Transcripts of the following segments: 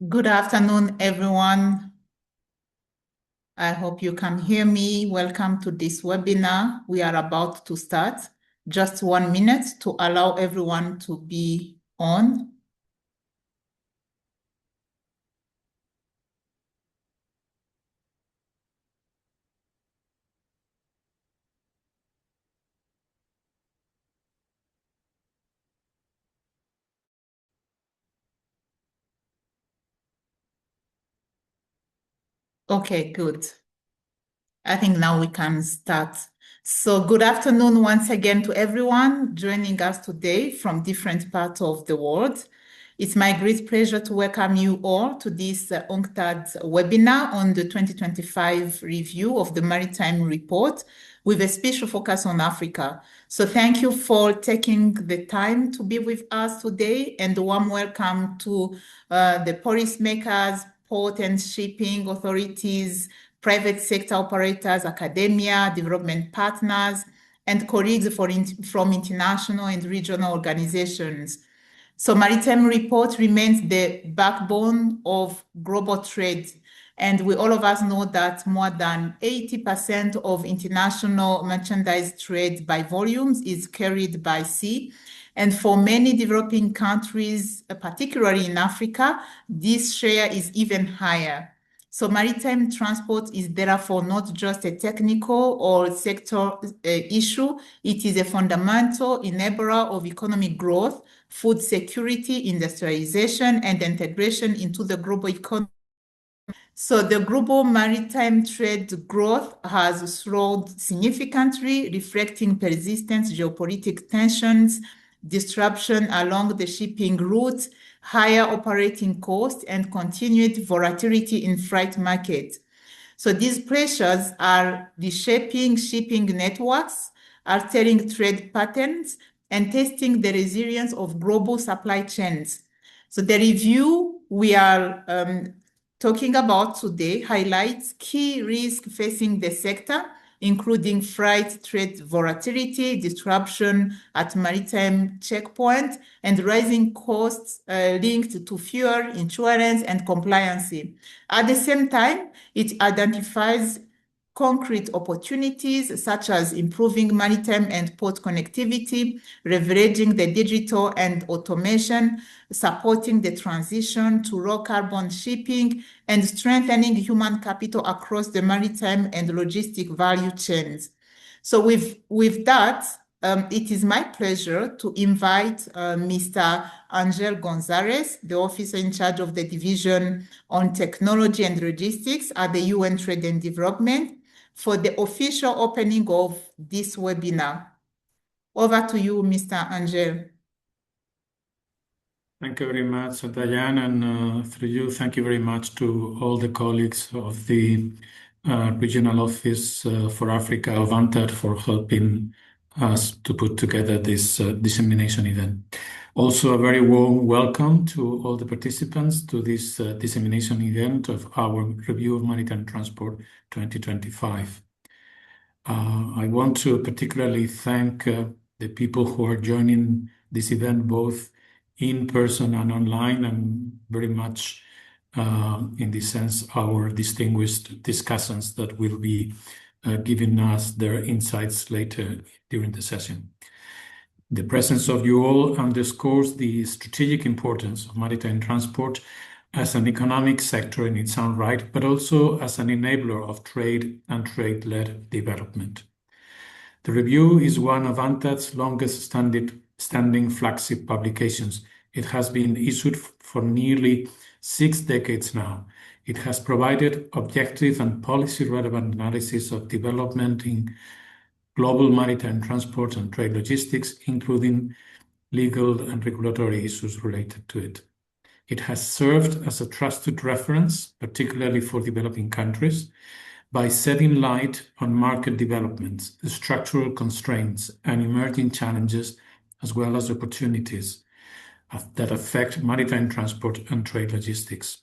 Good afternoon, everyone. I hope you can hear me. Welcome to this webinar. We are about to start. Just 1 minute to allow everyone to be on. Okay, good. I think now we can start. So good afternoon once again to everyone joining us today from different parts of the world. It's my great pleasure to welcome you all to this UNCTAD webinar on the 2025 review of the Maritime Report with a special focus on Africa. So thank you for taking the time to be with us today, and a warm welcome to the policymakers, port and shipping authorities, private sector operators, academia, development partners, and colleagues from international and regional organizations. So Maritime Report remains the backbone of global trade. And we all of us know that more than 80% of international merchandise trade by volumes is carried by sea. And for many developing countries, particularly in Africa, this share is even higher. So maritime transport is therefore not just a technical or sector issue. It is a fundamental enabler of economic growth, food security, industrialization, and integration into the global economy. So the global maritime trade growth has slowed significantly, reflecting persistent geopolitical tensions, disruption along the shipping routes, higher operating costs, and continued volatility in freight markets. So these pressures are reshaping shipping networks, altering trade patterns, and testing the resilience of global supply chains. So the review we are talking about today highlights key risks facing the sector, including freight trade volatility, disruption at maritime checkpoints, and rising costs linked to fuel, insurance, and compliance. At the same time, it identifies concrete opportunities such as improving maritime and port connectivity, leveraging the digital and automation, supporting the transition to low carbon shipping, and strengthening human capital across the maritime and logistic value chains. So with that, it is my pleasure to invite Mr. Angel Gonzalez, the officer in charge of the Division on Technology and Logistics at the UN Trade and Development, for the official opening of this webinar. Over to you, Mr. Angel. Thank you very much, Diane, and through you, thank you very much to all the colleagues of the Regional Office for Africa of UNCTAD for helping us to put together this dissemination event. Also, a very warm welcome to all the participants to this dissemination event of our Review of Maritime Transport 2025. I want to particularly thank the people who are joining this event both in person and online, and very much in this sense our distinguished discussants that will be giving us their insights later during the session. The presence of you all underscores the strategic importance of maritime transport as an economic sector in its own right, but also as an enabler of trade and trade-led development. The review is one of UNCTAD's longest standing flagship publications. It has been issued for nearly 6 decades now. It has provided objective and policy-relevant analysis of development in global maritime transport and trade logistics, including legal and regulatory issues related to it. It has served as a trusted reference, particularly for developing countries, by shedding light on market developments, structural constraints, and emerging challenges, as well as opportunities that affect maritime transport and trade logistics.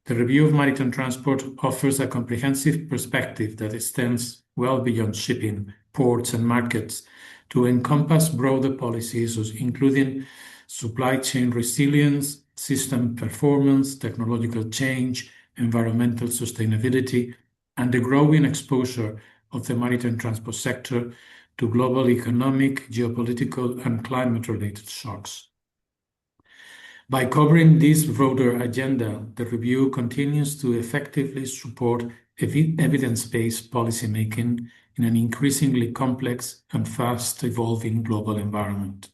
The Review of Maritime Transport offers a comprehensive perspective that extends well beyond shipping, ports, and markets to encompass broader policy issues, including supply chain resilience, system performance, technological change, environmental sustainability, and the growing exposure of the maritime transport sector to global economic, geopolitical, and climate-related shocks. By covering this broader agenda, the review continues to effectively support evidence-based policymaking in an increasingly complex and fast-evolving global environment.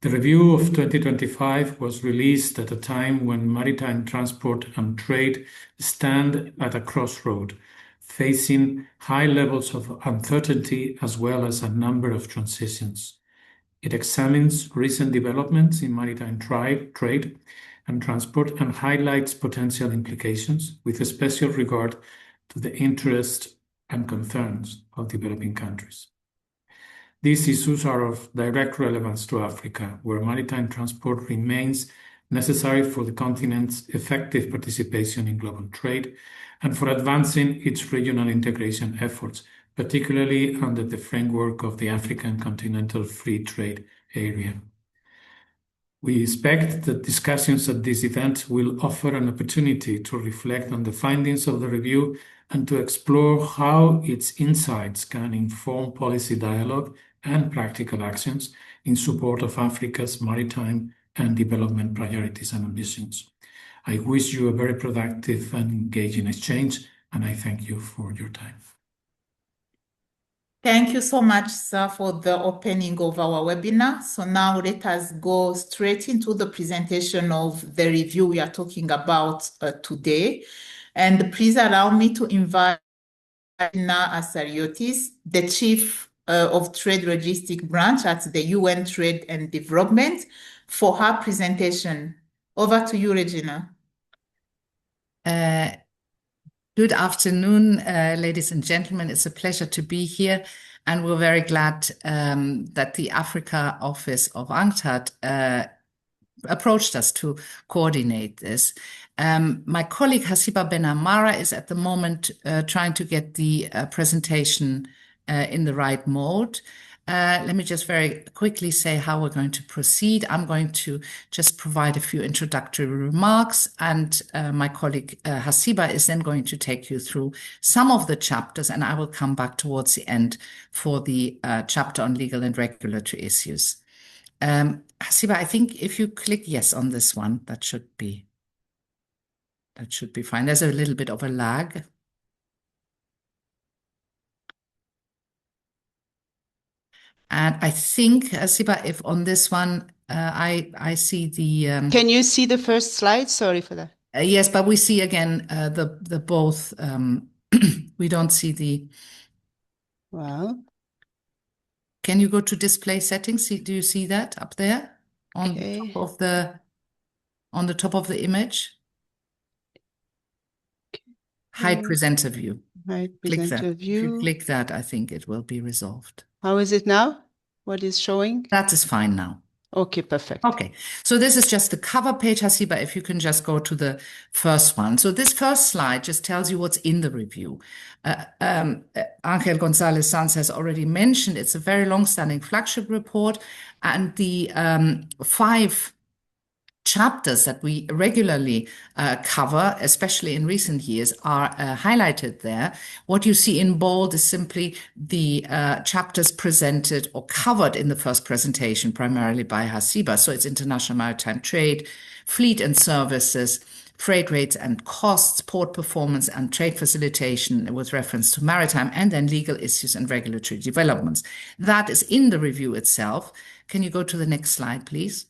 The review of 2025 was released at a time when maritime transport and trade stand at a crossroad, facing high levels of uncertainty as well as a number of transitions. It examines recent developments in maritime trade and transport and highlights potential implications with a special regard to the interests and concerns of developing countries. These issues are of direct relevance to Africa, where maritime transport remains necessary for the continent's effective participation in global trade and for advancing its regional integration efforts, particularly under the framework of the African Continental Free Trade Area. We expect that discussions at this event will offer an opportunity to reflect on the findings of the review and to explore how its insights can inform policy dialogue and practical actions in support of Africa's maritime and development priorities and ambitions. I wish you a very productive and engaging exchange, and I thank you for your time. Thank you so much, sir, for the opening of our webinar. So now let us go straight into the presentation of the review we are talking about today. And please allow me to invite Ina Asariotis, the Chief of Trade Logistic Branch at the UN Trade and Development, for her presentation. Over to you, Regina. Good afternoon, ladies and gentlemen. It's a pleasure to be here, and we're very glad that the Africa office of UNCTAD approached us to coordinate this. My colleague Hasiba Ben Amara is at the moment trying to get the presentation in the right mode. Let me just very quickly say how we're going to proceed. I'm going to just provide a few introductory remarks, and my colleague Hasiba is then going to take you through some of the chapters, and I will come back towards the end for the chapter on legal and regulatory issues. Hasiba, I think if you click yes on this one, that should be fine. There's a little bit of a lag. And I think, Hasiba, if on this one, I see the... Can you see the first slide? Sorry for that. Yes, but we see again the both. We don't see the... Well. Can you go to display settings? Do you see that up there on top of the image? Hide presenter view. Hide presenter view. If you click that, I think it will be resolved. How is it now? What is showing? That is fine now. Okay, perfect. Okay, so this is just the cover page, Hasiba, if you can just go to the first one. So this first slide just tells you what's in the review. Angel Gonzalez Sanz has already mentioned it's a very long-standing flagship report, and the 5 chapters that we regularly cover, especially in recent years, are highlighted there. What you see in bold is simply the chapters presented or covered in the first presentation, primarily by Hasiba. So it's international maritime trade, fleet and services, freight rates and costs, port performance and trade facilitation with reference to maritime, and then legal issues and regulatory developments. That is in the review itself. Can you go to the next slide, please?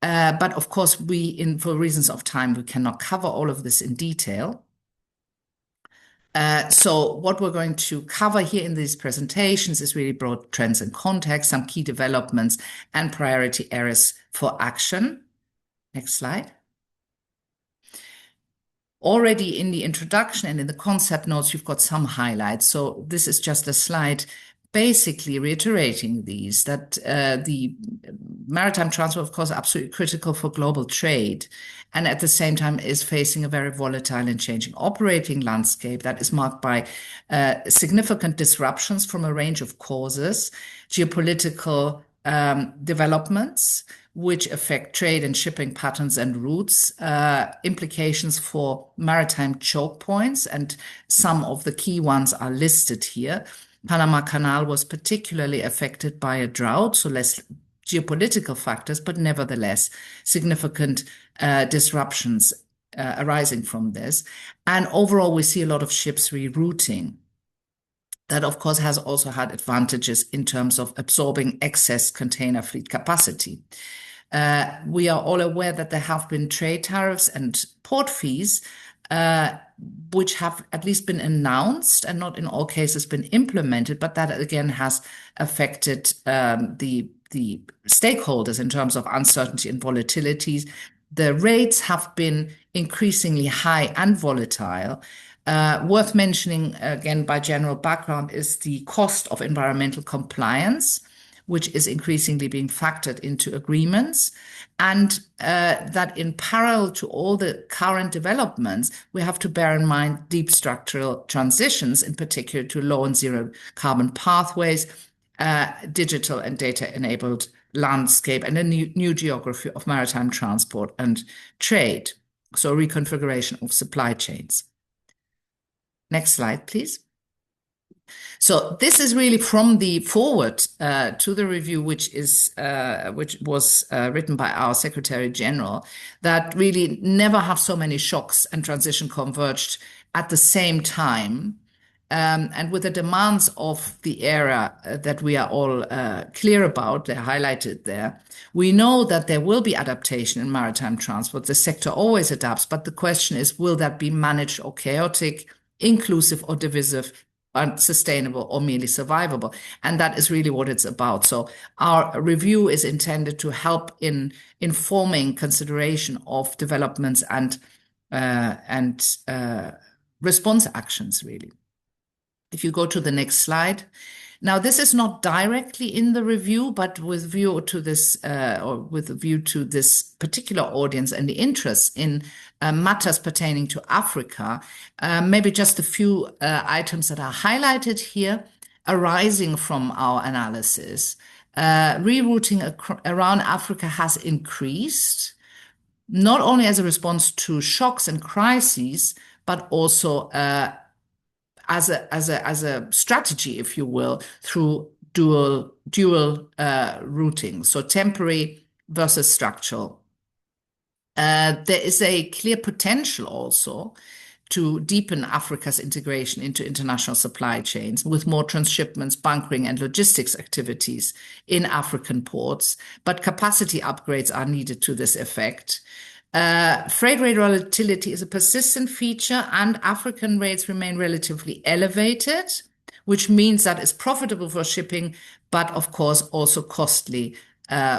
But of course, for reasons of time, we cannot cover all of this in detail. So what we're going to cover here in these presentations is really broad trends and context, some key developments and priority areas for action. Next slide. Already in the introduction and in the concept notes, you've got some highlights. So this is just a slide basically reiterating these, that the maritime transport, of course, absolutely critical for global trade, and at the same time is facing a very volatile and changing operating landscape that is marked by significant disruptions from a range of causes, geopolitical developments, which affect trade and shipping patterns and routes, implications for maritime choke points, and some of the key ones are listed here. Panama Canal was particularly affected by a drought, so less geopolitical factors, but nevertheless significant disruptions arising from this. And overall, we see a lot of ships rerouting. That, of course, has also had advantages in terms of absorbing excess container fleet capacity. We are all aware that there have been trade tariffs and port fees, which have at least been announced and not in all cases been implemented, but that again has affected the stakeholders in terms of uncertainty and volatilities. The rates have been increasingly high and volatile. Worth mentioning, again, by general background, is the cost of environmental compliance, which is increasingly being factored into agreements. And that in parallel to all the current developments, we have to bear in mind deep structural transitions, in particular to low and zero carbon pathways, digital and data-enabled landscape, and a new geography of maritime transport and trade. So reconfiguration of supply chains. Next slide, please. So this is really from the forward to the review, which was written by our Secretary General, that really never have so many shocks and transition converged at the same time. And with the demands of the era that we are all clear about, they're highlighted there, we know that there will be adaptation in maritime transport. The sector always adapts, but the question is, will that be managed or chaotic, inclusive or divisive, unsustainable or merely survivable? And that is really what it's about. So our review is intended to help in informing consideration of developments and response actions, really. If you go to the next slide. Now, this is not directly in the review, but with view to this, particular audience and the interest in matters pertaining to Africa, maybe just a few items that are highlighted here arising from our analysis. Rerouting around Africa has increased, not only as a response to shocks and crises, but also as a strategy, if you will, through dual routing, so temporary versus structural. There is a clear potential also to deepen Africa's integration into international supply chains with more transshipments, bunkering, and logistics activities in African ports, but capacity upgrades are needed to this effect. Freight rate volatility is a persistent feature, and African rates remain relatively elevated, which means that it's profitable for shipping, but of course also costly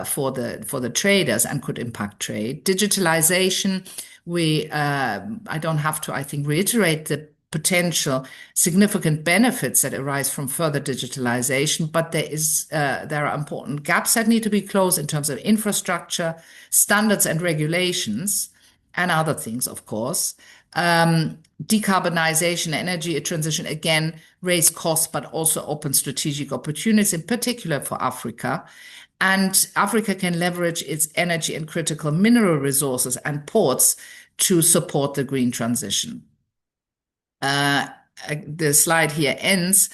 for the traders and could impact trade. Digitalization, I don't have to, I think, reiterate the potential significant benefits that arise from further digitalization, but there are important gaps that need to be closed in terms of infrastructure, standards and regulations, and other things, of course. Decarbonization, energy transition, again, raise costs, but also open strategic opportunities, in particular for Africa. And Africa can leverage its energy and critical mineral resources and ports to support the green transition. The slide here ends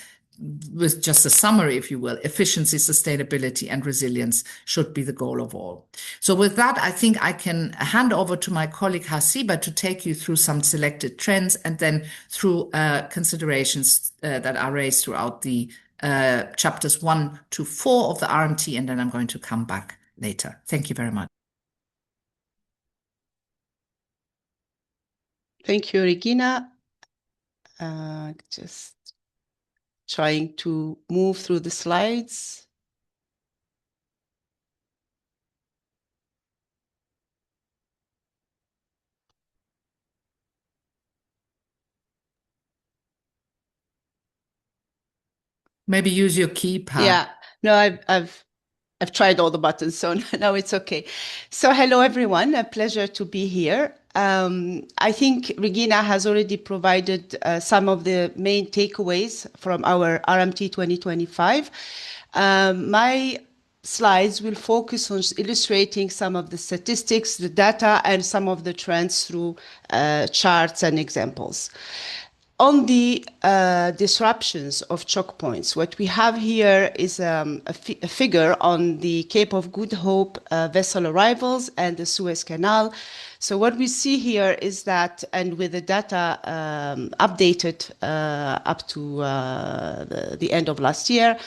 with just a summary, if you will. Efficiency, sustainability, and resilience should be the goal of all. So with that, I think I can hand over to my colleague Hasiba to take you through some selected trends and then through considerations that are raised throughout the chapters 1 to 4 of the RMT, and then I'm going to come back later. Thank you very much. Thank you, Regina. Just trying to move through the slides. Maybe use your keypad. Yeah, no, I've tried all the buttons, so now it's okay. So hello, everyone. A pleasure to be here. I think Regina has already provided some of the main takeaways from our RMT 2025. My slides will focus on illustrating some of the statistics, the data, and some of the trends through charts and examples. On the disruptions of choke points, what we have here is a figure on the Cape of Good Hope vessel arrivals and the Suez Canal. So what we see here is that, and with the data updated up to the end of last year,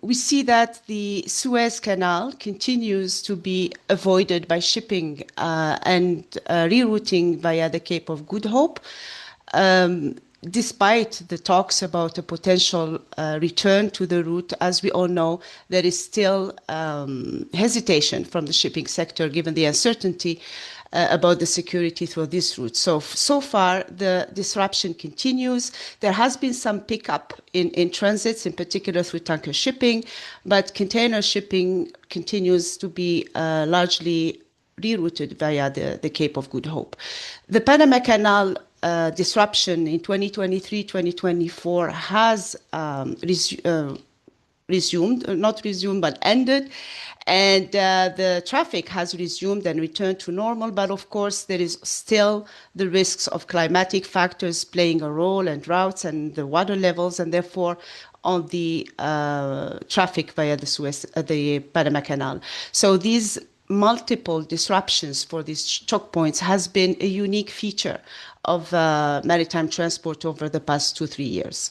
we see that the Suez Canal continues to be avoided by shipping and rerouting via the Cape of Good Hope. Despite the talks about a potential return to the route, as we all know, there is still hesitation from the shipping sector given the uncertainty about the security through this route. So far, the disruption continues. There has been some pickup in transits, in particular through tanker shipping, but container shipping continues to be largely rerouted via the Cape of Good Hope. The Panama Canal disruption in 2023-2024 has ended, and the traffic has resumed and returned to normal. But of course, there is still the risks of climatic factors playing a role, and droughts and the water levels, and therefore on the traffic via the Panama Canal. So these multiple disruptions for these choke points has been a unique feature of maritime transport over the past 2-3 years.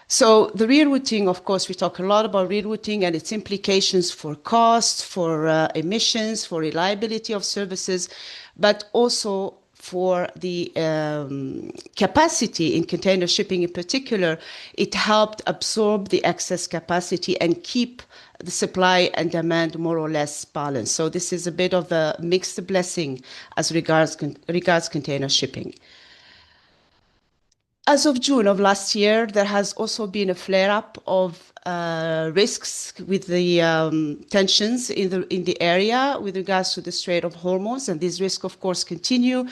So the rerouting, of course, we talk a lot about rerouting and its implications for cost, for emissions, for reliability of services, but also for the capacity in container shipping in particular. It helped absorb the excess capacity and keep the supply and demand more or less balanced. So this is a bit of a mixed blessing as regards container shipping. As of June of last year, there has also been a flare-up of risks with the tensions in the area with regards to the Strait of Hormuz, and these risks, of course, continue.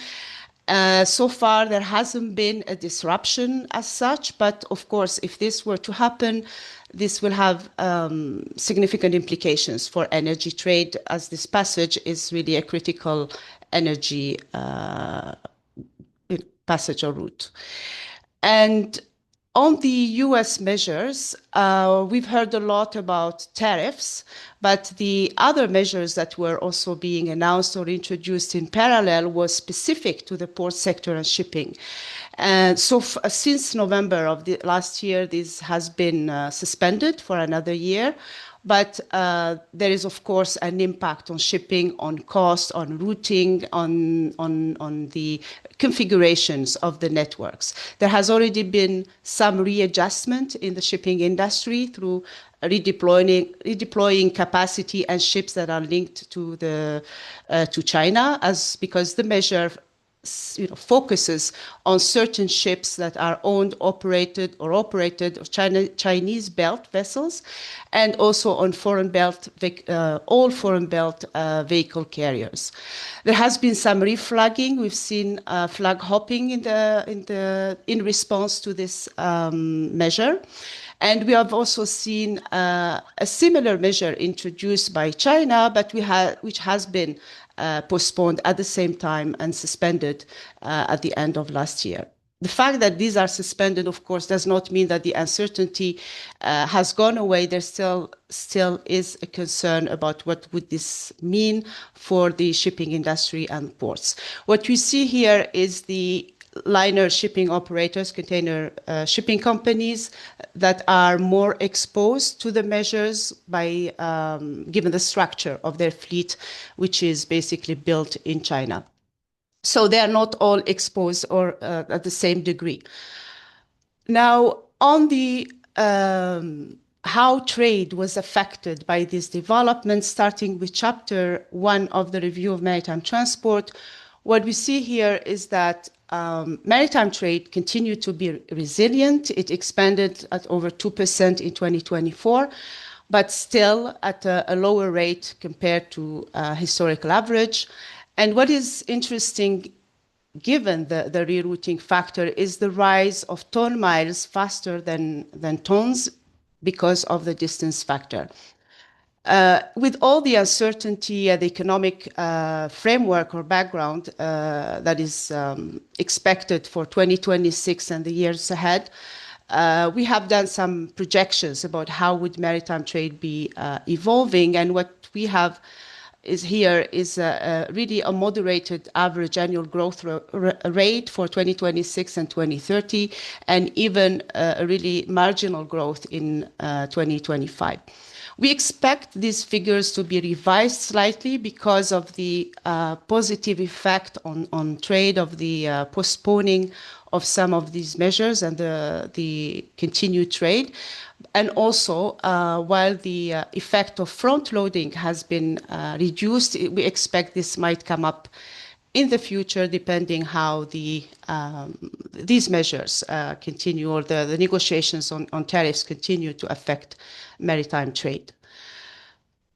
So far, there hasn't been a disruption as such, but of course, if this were to happen, this will have significant implications for energy trade, as this passage is really a critical energy passage or route. And on the US measures, we've heard a lot about tariffs, but the other measures that were also being announced or introduced in parallel was specific to the port sector and shipping. And so since November of the last year, this has been suspended for another year. But there is, of course, an impact on shipping, on cost, on routing, on the configurations of the networks. There has already been some readjustment in the shipping industry through redeploying capacity and ships that are linked to China, because the measure focuses on certain ships that are owned, operated Chinese belt vessels, and also on all foreign belt vehicle carriers. There has been some reflagging. We've seen flag hopping in response to this measure. And we have also seen a similar measure introduced by China, but which has been postponed at the same time and suspended at the end of last year. The fact that these are suspended, of course, does not mean that the uncertainty has gone away. There still is a concern about what would this mean for the shipping industry and ports. What we see here is the liner shipping operators, container shipping companies that are more exposed to the measures by given the structure of their fleet, which is basically built in China. So they are not all exposed or at the same degree. Now, on the how trade was affected by these developments, starting with Chapter 1 of the Review of Maritime Transport, what we see here is that maritime trade continued to be resilient. It expanded at over 2% in 2024, but still at a lower rate compared to historical average. And what is interesting, given the rerouting factor, is the rise of ton miles faster than tons because of the distance factor. With all the uncertainty and the economic framework or background that is expected for 2026 and the years ahead, we have done some projections about how would maritime trade be evolving, and what we have is really a moderated average annual growth rate for 2026 and 2030, and even a really marginal growth in 2025. We expect these figures to be revised slightly because of the positive effect on trade of the postponing of some of these measures and the continued trade. And also, while the effect of front loading has been reduced, we expect this might come up in the future, depending how these measures continue, or the negotiations on tariffs continue to affect maritime trade.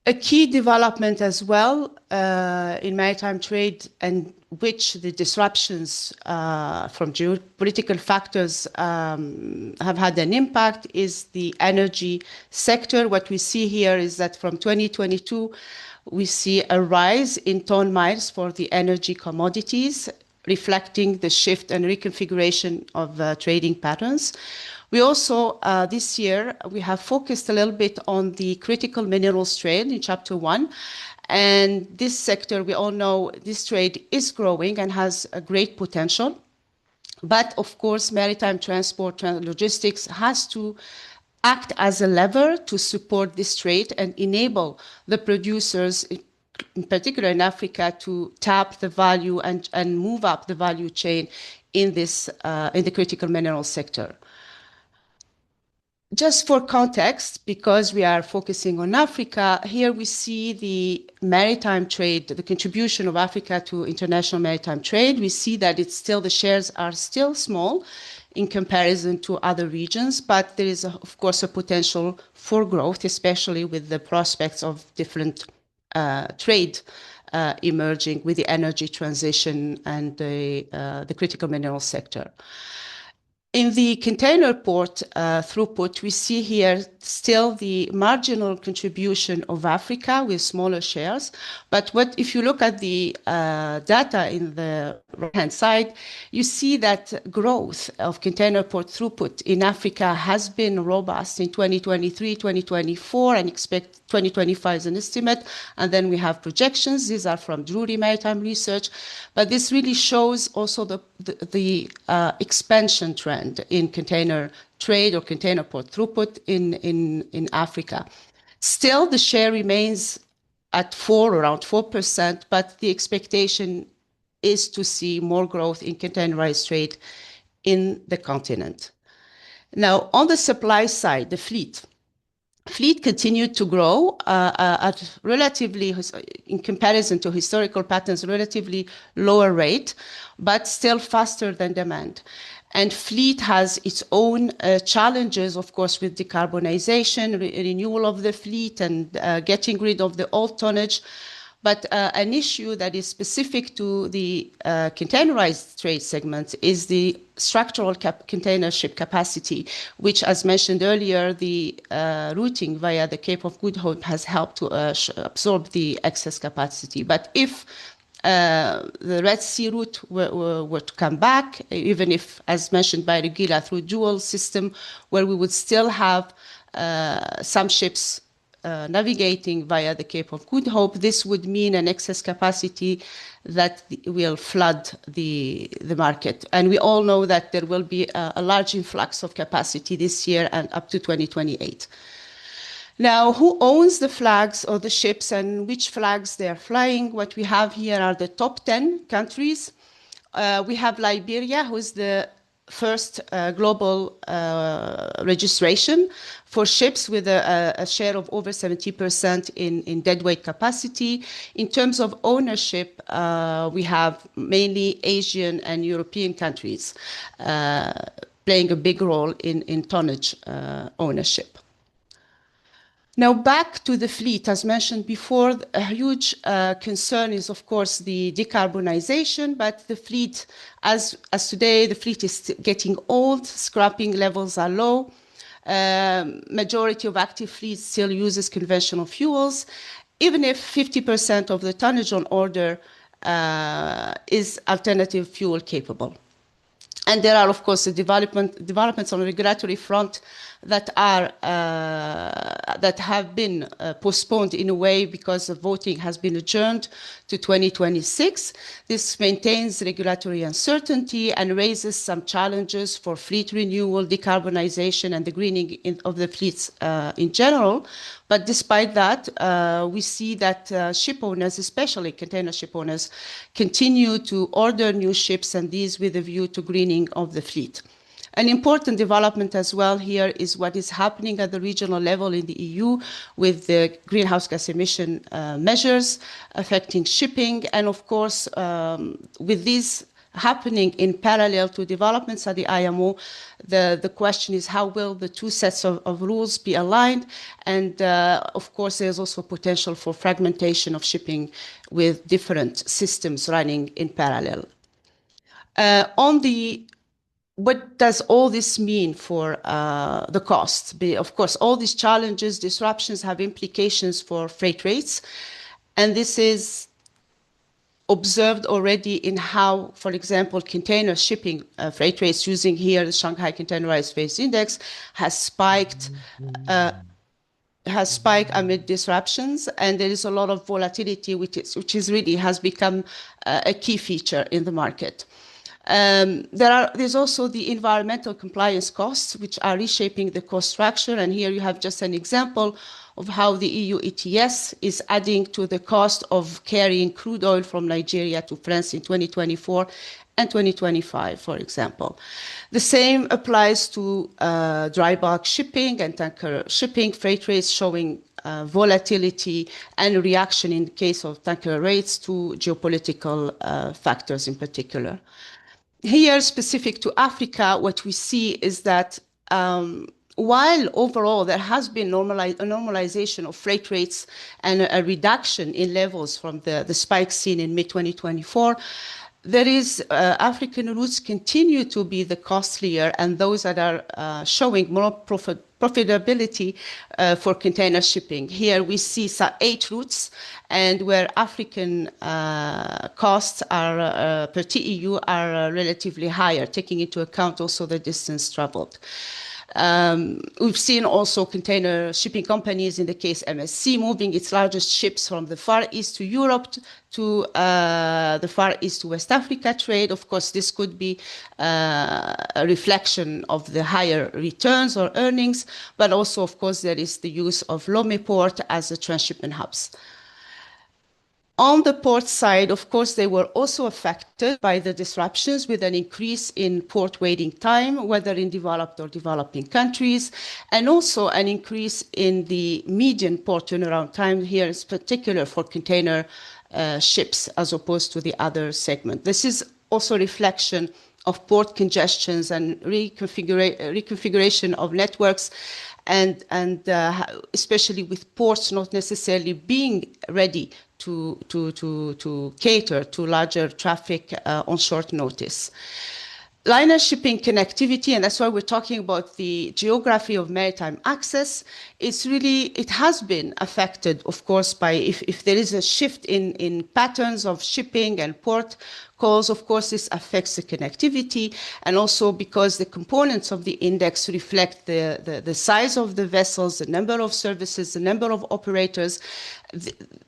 A key development as well in maritime trade, and which the disruptions from geopolitical factors have had an impact, is the energy sector. What we see here is that from 2022, we see a rise in ton miles for the energy commodities, reflecting the shift and reconfiguration of trading patterns. We also, this year, we have focused a little bit on the critical minerals trade in Chapter 1. And this sector, we all know this trade is growing and has a great potential. But of course, maritime transport and logistics has to act as a lever to support this trade and enable the producers, in particular in Africa, to tap the value and move up the value chain in the critical minerals sector. Just for context, because we are focusing on Africa, here we see the maritime trade, the contribution of Africa to international maritime trade. We see that the shares are still small in comparison to other regions, but there is, of course, a potential for growth, especially with the prospects of different trade emerging with the energy transition and the critical mineral sector. In the container port throughput, we see here still the marginal contribution of Africa with smaller shares. But if you look at the data in the right-hand side, you see that growth of container port throughput in Africa has been robust in 2023, 2024, and expect 2025 as an estimate. And then we have projections. These are from Drury Maritime Research. But this really shows also the expansion trend in container trade or container port throughput in Africa. Still, the share remains at around 4%, but the expectation is to see more growth in containerized trade in the continent. Now, on the supply side, the fleet continued to grow at relatively, in comparison to historical patterns, relatively lower rate, but still faster than demand. And fleet has its own challenges, of course, with decarbonization, renewal of the fleet, and getting rid of the old tonnage. But an issue that is specific to the containerized trade segment is the structural container ship capacity, which, as mentioned earlier, the routing via the Cape of Good Hope has helped to absorb the excess capacity. But if the Red Sea route were to come back, even if, as mentioned by Regina, through dual system, where we would still have some ships navigating via the Cape of Good Hope, this would mean an excess capacity that will flood the market. And we all know that there will be a large influx of capacity this year and up to 2028. Now, who owns the flags or the ships and which flags they are flying? What we have here are the top 10 countries. We have Liberia, who is the first global registration for ships with a share of over 70% in deadweight capacity. In terms of ownership, we have mainly Asian and European countries playing a big role in tonnage ownership. Now, back to the fleet. As mentioned before, a huge concern is, of course, the decarbonization, but the fleet, as today, the fleet is getting old, scrapping levels are low. Majority of active fleets still uses conventional fuels, even if 50% of the tonnage on order is alternative fuel capable. And there are, of course, the developments on the regulatory front that have been postponed in a way because the voting has been adjourned to 2026. This maintains regulatory uncertainty and raises some challenges for fleet renewal, decarbonization, and the greening of the fleets in general. But despite that, we see that ship owners, especially container ship owners, continue to order new ships, and these with a view to greening of the fleet. An important development as well here is what is happening at the regional level in the EU with the greenhouse gas emission measures affecting shipping. And of course, with these happening in parallel to developments at the IMO, the question is how will the two sets of rules be aligned? And of course, there's also potential for fragmentation of shipping with different systems running in parallel. What does all this mean for the cost? Of course, all these challenges, disruptions have implications for freight rates. And this is observed already in how, for example, container shipping freight rates, using here the Shanghai Containerized Freight Index, has spiked amid disruptions, and there is a lot of volatility, which has become a key feature in the market. There's also the environmental compliance costs, which are reshaping the cost structure. And here you have just an example of how the EU ETS is adding to the cost of carrying crude oil from Nigeria to France in 2024 and 2025, for example. The same applies to dry bulk shipping and tanker shipping, freight rates showing volatility and reaction in the case of tanker rates to geopolitical factors in particular. Here, specific to Africa, what we see is that while overall there has been a normalization of freight rates and a reduction in levels from the spike seen in mid-2024, there is African routes continue to be the costlier and those that are showing more profitability for container shipping. Here we see 8 routes, and where African costs are per TEU are relatively higher, taking into account also the distance traveled. We've seen also container shipping companies, in the case MSC, moving its largest ships from the Far East to Europe to the Far East to West Africa trade. Of course, this could be a reflection of the higher returns or earnings, but also, of course, there is the use of Lomé port as a transshipment hubs. On the port side, of course, they were also affected by the disruptions with an increase in port waiting time, whether in developed or developing countries, and also an increase in the median port turnaround time here, in particular for container ships, as opposed to the other segment. This is also a reflection of port congestions and reconfiguration of networks, and especially with ports not necessarily being ready to cater to larger traffic on short notice. Liner shipping connectivity, and that's why we're talking about the geography of maritime access, it has been affected, of course, by if there is a shift in patterns of shipping and port calls, of course, this affects the connectivity, and also because the components of the index reflect the size of the vessels, the number of services, the number of operators.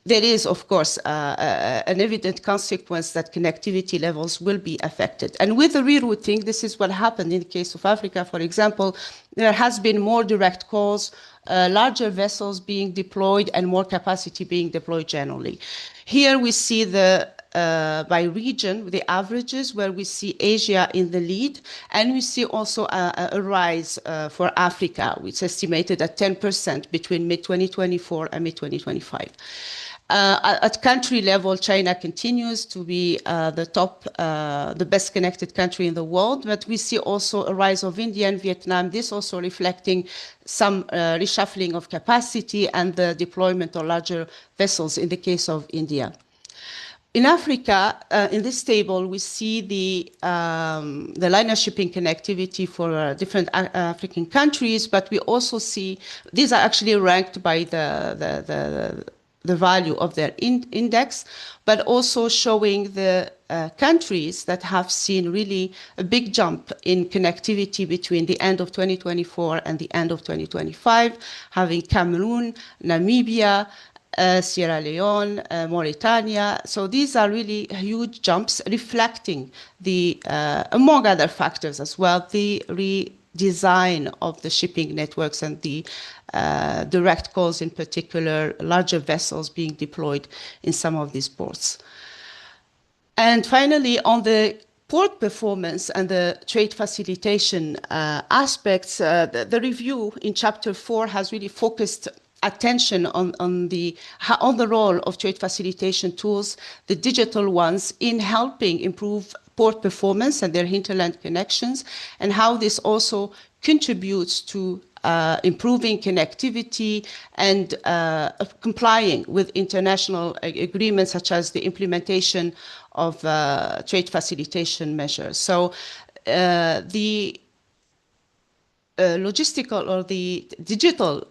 There is, of course, an evident consequence that connectivity levels will be affected. And with the rerouting, this is what happened in the case of Africa, for example. There has been more direct calls, larger vessels being deployed, and more capacity being deployed generally. Here we see by region, the averages, where we see Asia in the lead, and we see also a rise for Africa, which is estimated at 10% between mid-2024 and mid-2025. At country level, China continues to be the best connected country in the world, but we see also a rise of India and Vietnam, this also reflecting some reshuffling of capacity and the deployment of larger vessels in the case of India. In Africa, in this table, we see the liner shipping connectivity for different African countries, but we also see these are actually ranked by the value of their index, but also showing the countries that have seen really a big jump in connectivity between the end of 2024 and the end of 2025, having Cameroon, Namibia, Sierra Leone, Mauritania. So these are really huge jumps reflecting the, among other factors as well, the redesign of the shipping networks and the direct calls, in particular, larger vessels being deployed in some of these ports. And finally, on the port performance and the trade facilitation aspects, the review in Chapter 4 has really focused attention on the role of trade facilitation tools, the digital ones, in helping improve port performance and their hinterland connections, and how this also contributes to improving connectivity and complying with international agreements, such as the implementation of trade facilitation measures. So the logistical or the digital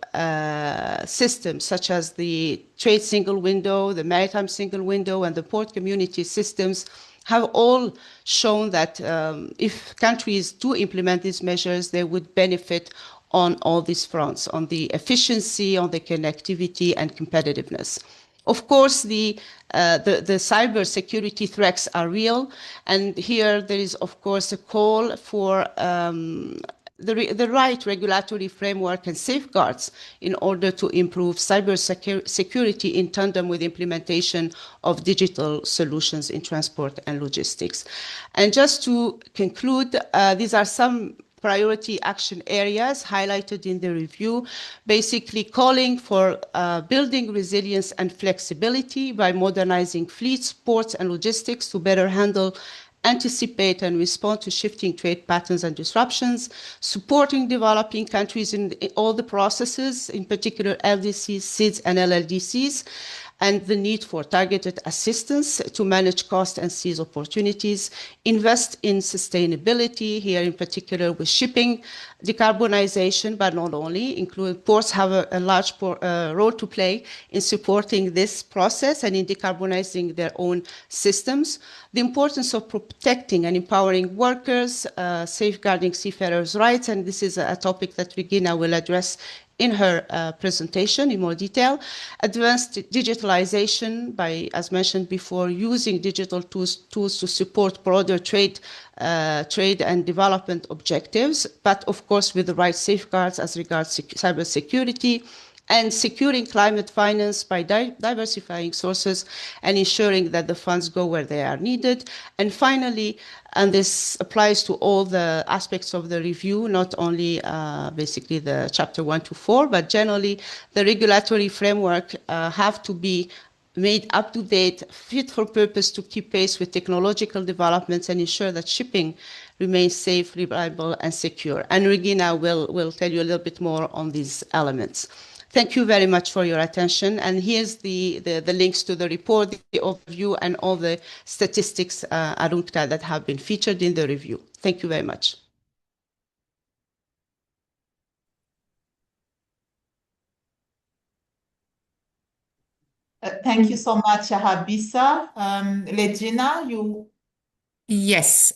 systems, such as the trade single window, the maritime single window, and the port community systems, have all shown that if countries do implement these measures, they would benefit on all these fronts, on the efficiency, on the connectivity, and competitiveness. Of course, the cyber security threats are real, and here there is, of course, a call for the right regulatory framework and safeguards in order to improve cyber security in tandem with implementation of digital solutions in transport and logistics. And just to conclude, these are some priority action areas highlighted in the review, basically calling for building resilience and flexibility by modernizing fleets, ports, and logistics to better handle, anticipate, and respond to shifting trade patterns and disruptions, supporting developing countries in all the processes, in particular LDCs, SIDS, and LLDCs, and the need for targeted assistance to manage costs and seize opportunities, invest in sustainability, here in particular with shipping, decarbonization, but not only, include ports have a large role to play in supporting this process and in decarbonizing their own systems, the importance of protecting and empowering workers, safeguarding seafarers' rights, and this is a topic that Regina will address in her presentation in more detail, advanced digitalization by, as mentioned before, using digital tools to support broader trade and development objectives, but of course with the right safeguards as regards cybersecurity, and securing climate finance by diversifying sources and ensuring that the funds go where they are needed. And finally, and this applies to all the aspects of the review, not only basically the chapter 1 to 4, but generally the regulatory framework have to be made up to date, fit for purpose to keep pace with technological developments and ensure that shipping remains safe, reliable, and secure. And Regina will tell you a little bit more on these elements. Thank you very much for your attention. And here's the links to the report, the overview, and all the statistics, Arunta, that have been featured in the review. Thank you very much. Thank you so much, Habisa. Regina, you? Yes.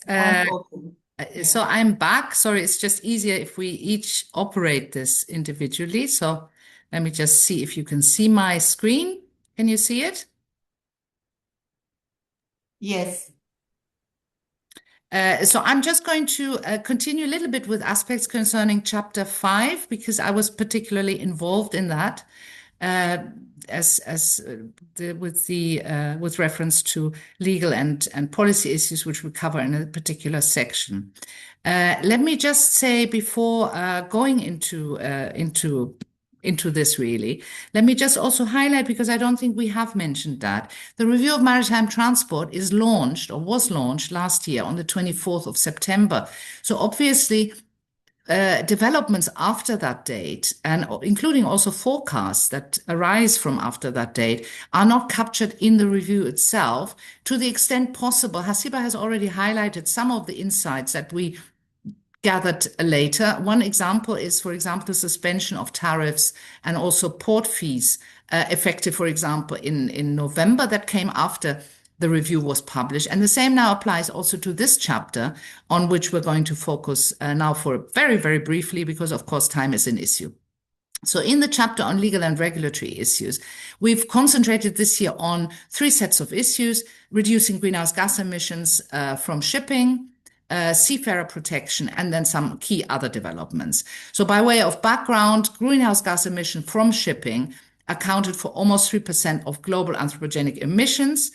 So I'm back. Sorry, it's just easier if we each operate this individually. So let me just see if you can see my screen. Can you see it? Yes. So I'm just going to continue a little bit with aspects concerning Chapter 5, because I was particularly involved in that, with reference to legal and policy issues, which we cover in a particular section. Let me just say before going into this really, let me just also highlight, because I don't think we have mentioned that, the review of maritime transport is launched or was launched last year on the 24th of September. So obviously developments after that date, and including also forecasts that arise from after that date, are not captured in the review itself to the extent possible. Hasiba has already highlighted some of the insights that we gathered later. One example is, for example, the suspension of tariffs and also port fees effective, for example, in November, that came after the review was published. And the same now applies also to this chapter, on which we're going to focus now for very, very briefly, because of course time is an issue. So in the chapter on legal and regulatory issues, we've concentrated this year on 3 sets of issues: reducing greenhouse gas emissions from shipping, seafarer protection, and then some key other developments. So by way of background, greenhouse gas emission from shipping accounted for almost 3% of global anthropogenic emissions,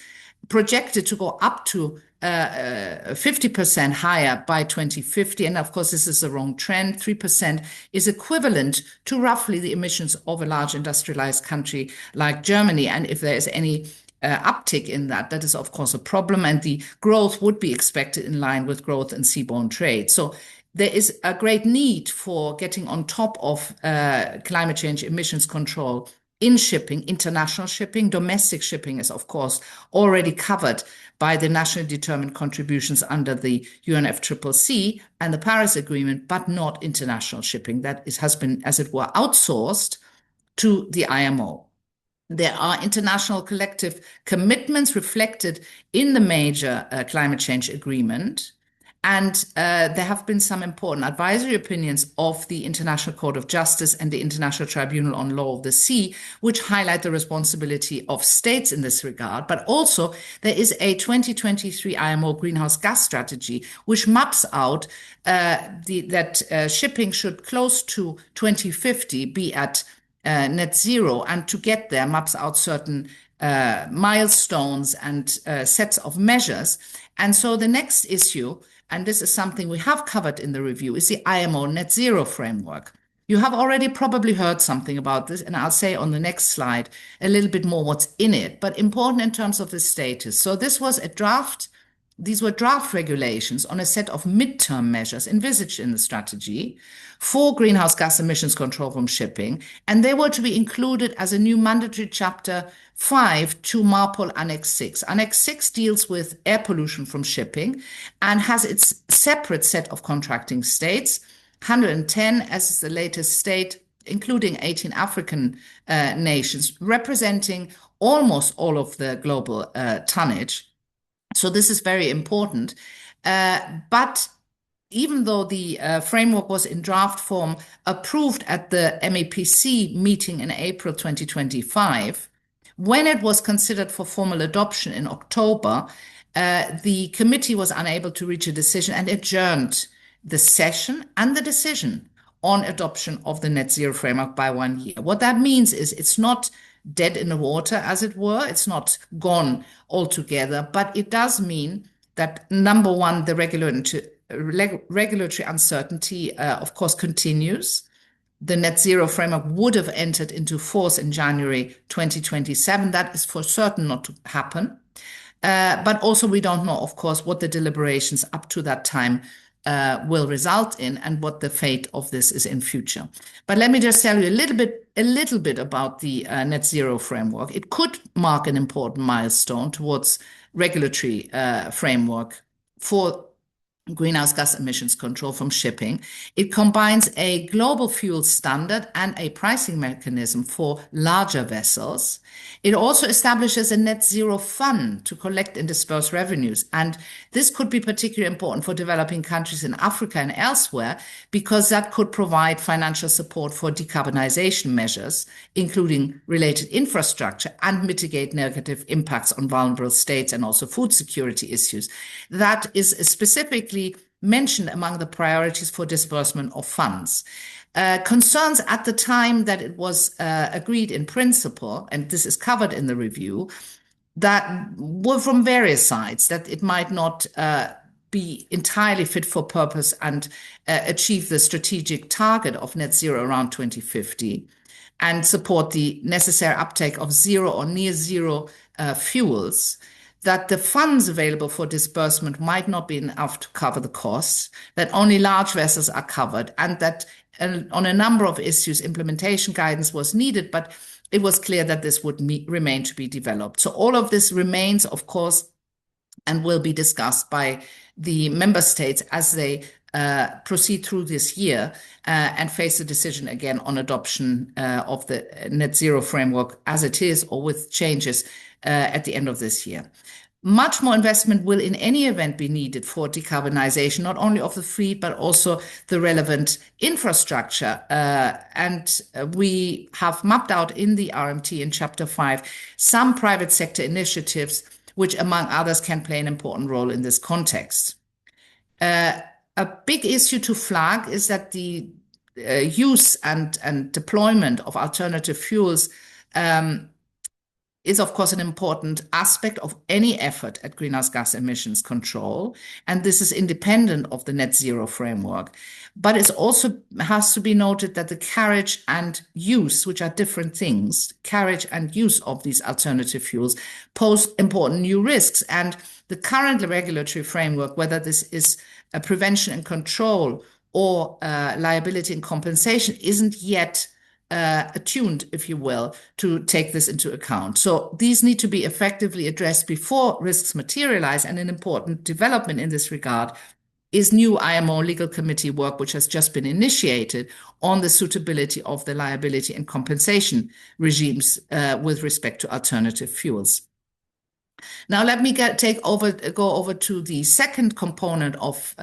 projected to go up to 50% higher by 2050. And of course, this is the wrong trend. 3% is equivalent to roughly the emissions of a large industrialized country like Germany. And if there is any uptick in that, that is of course a problem, and the growth would be expected in line with growth in seaborne trade. So there is a great need for getting on top of climate change emissions control in shipping, international shipping. Domestic shipping is, of course, already covered by the nationally determined contributions under the UNFCCC and the Paris Agreement, but not international shipping. That has been, as it were, outsourced to the IMO. There are international collective commitments reflected in the major climate change agreement. And there have been some important advisory opinions of the International Court of Justice and the International Tribunal on Law of the Sea, which highlight the responsibility of states in this regard. But also there is a 2023 IMO greenhouse gas strategy, which maps out that shipping should close to 2050 be at net zero, and to get there maps out certain milestones and sets of measures. And so the next issue, and this is something we have covered in the review, is the IMO net zero framework. You have already probably heard something about this, and I'll say on the next slide a little bit more what's in it, but important in terms of the status. So this was a draft. These were draft regulations on a set of midterm measures envisaged in the strategy for greenhouse gas emissions control from shipping, and they were to be included as a new mandatory Chapter 5 to MARPOL Annex 6. Annex 6 deals with air pollution from shipping and has its separate set of contracting states, 110 as is the latest state, including 18 African nations, representing almost all of the global tonnage. So this is very important. But even though the framework was in draft form approved at the MEPC meeting in April 2025, when it was considered for formal adoption in October, the committee was unable to reach a decision and adjourned the session and the decision on adoption of the net zero framework by 1 year. What that means is it's not dead in the water, as it were. It's not gone altogether, but it does mean that, number one, the regulatory uncertainty, of course, continues. The net zero framework would have entered into force in January 2027. That is for certain not to happen. But also we don't know, of course, what the deliberations up to that time will result in and what the fate of this is in future. But let me just tell you a little bit about the net zero framework. It could mark an important milestone towards regulatory framework for greenhouse gas emissions control from shipping. It combines a global fuel standard and a pricing mechanism for larger vessels. It also establishes a net zero fund to collect and disperse revenues. And this could be particularly important for developing countries in Africa and elsewhere, because that could provide financial support for decarbonization measures, including related infrastructure, and mitigate negative impacts on vulnerable states and also food security issues. That is specifically mentioned among the priorities for disbursement of funds. Concerns at the time that it was agreed in principle, and this is covered in the review, that were from various sides, that it might not be entirely fit for purpose and achieve the strategic target of net zero around 2050 and support the necessary uptake of zero or near zero fuels. that the funds available for disbursement might not be enough to cover the costs, that only large vessels are covered, and that on a number of issues, implementation guidance was needed, but it was clear that this would remain to be developed. So all of this remains, of course, and will be discussed by the member states as they proceed through this year and face a decision again on adoption of the net zero framework as it is or with changes at the end of this year. Much more investment will in any event be needed for decarbonization, not only of the fleet, but also the relevant infrastructure. And we have mapped out in the RMT in Chapter 5 some private sector initiatives, which among others can play an important role in this context. A big issue to flag is that the use and deployment of alternative fuels is, of course, an important aspect of any effort at greenhouse gas emissions control. And this is independent of the net zero framework. But it also has to be noted that the carriage and use, which are different things, carriage and use of these alternative fuels pose important new risks. And the current regulatory framework, whether this is a prevention and control or liability and compensation, isn't yet attuned, if you will, to take this into account. So these need to be effectively addressed before risks materialize. And an important development in this regard is new IMO legal committee work, which has just been initiated on the suitability of the liability and compensation regimes with respect to alternative fuels. Now, let me go over to the second component of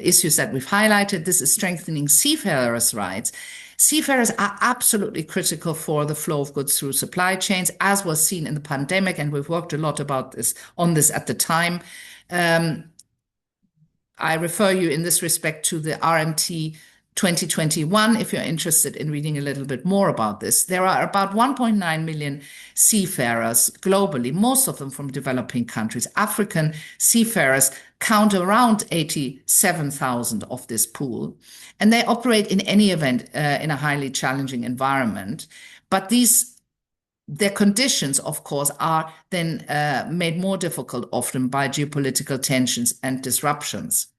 issues that we've highlighted. This is strengthening seafarers' rights. Seafarers are absolutely critical for the flow of goods through supply chains, as was seen in the pandemic, and we've worked a lot about this at the time. I refer you in this respect to the RMT 2021, if you're interested in reading a little bit more about this. There are about 1.9 million seafarers globally, most of them from developing countries. African seafarers count around 87,000 of this pool, and they operate in any event in a highly challenging environment. But their conditions, of course, are then made more difficult often by geopolitical tensions and disruptions.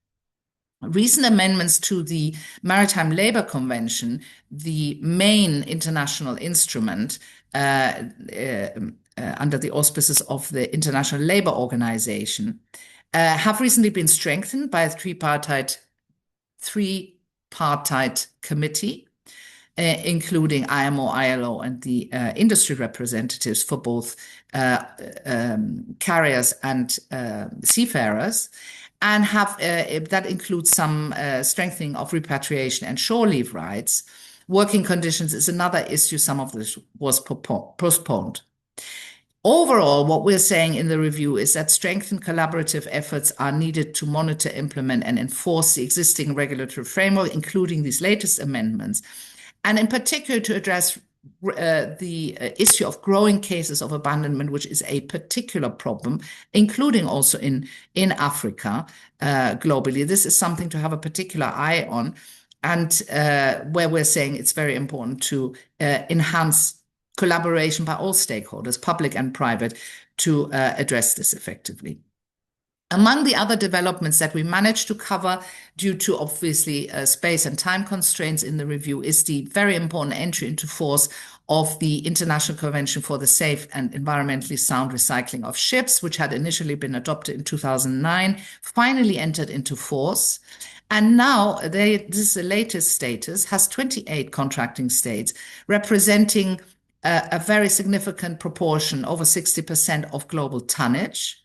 Recent amendments to the Maritime Labour Convention, the main international instrument under the auspices of the International Labour Organization, have recently been strengthened by a three-partite committee, including IMO, ILO, and the industry representatives for both carriers and seafarers, and that includes some strengthening of repatriation and shore leave rights. Working conditions is another issue. Some of this was postponed. Overall, what we're saying in the review is that strengthened collaborative efforts are needed to monitor, implement, and enforce the existing regulatory framework, including these latest amendments, and in particular to address the issue of growing cases of abandonment, which is a particular problem, including also in Africa globally. This is something to have a particular eye on, and where we're saying it's very important to enhance collaboration by all stakeholders, public and private, to address this effectively. Among the other developments that we managed to cover due to obviously space and time constraints in the review is the very important entry into force of the International Convention for the Safe and Environmentally Sound Recycling of Ships, which had initially been adopted in 2009, finally entered into force. And now, this is the latest status, has 28 contracting states, representing a very significant proportion, over 60% of global tonnage.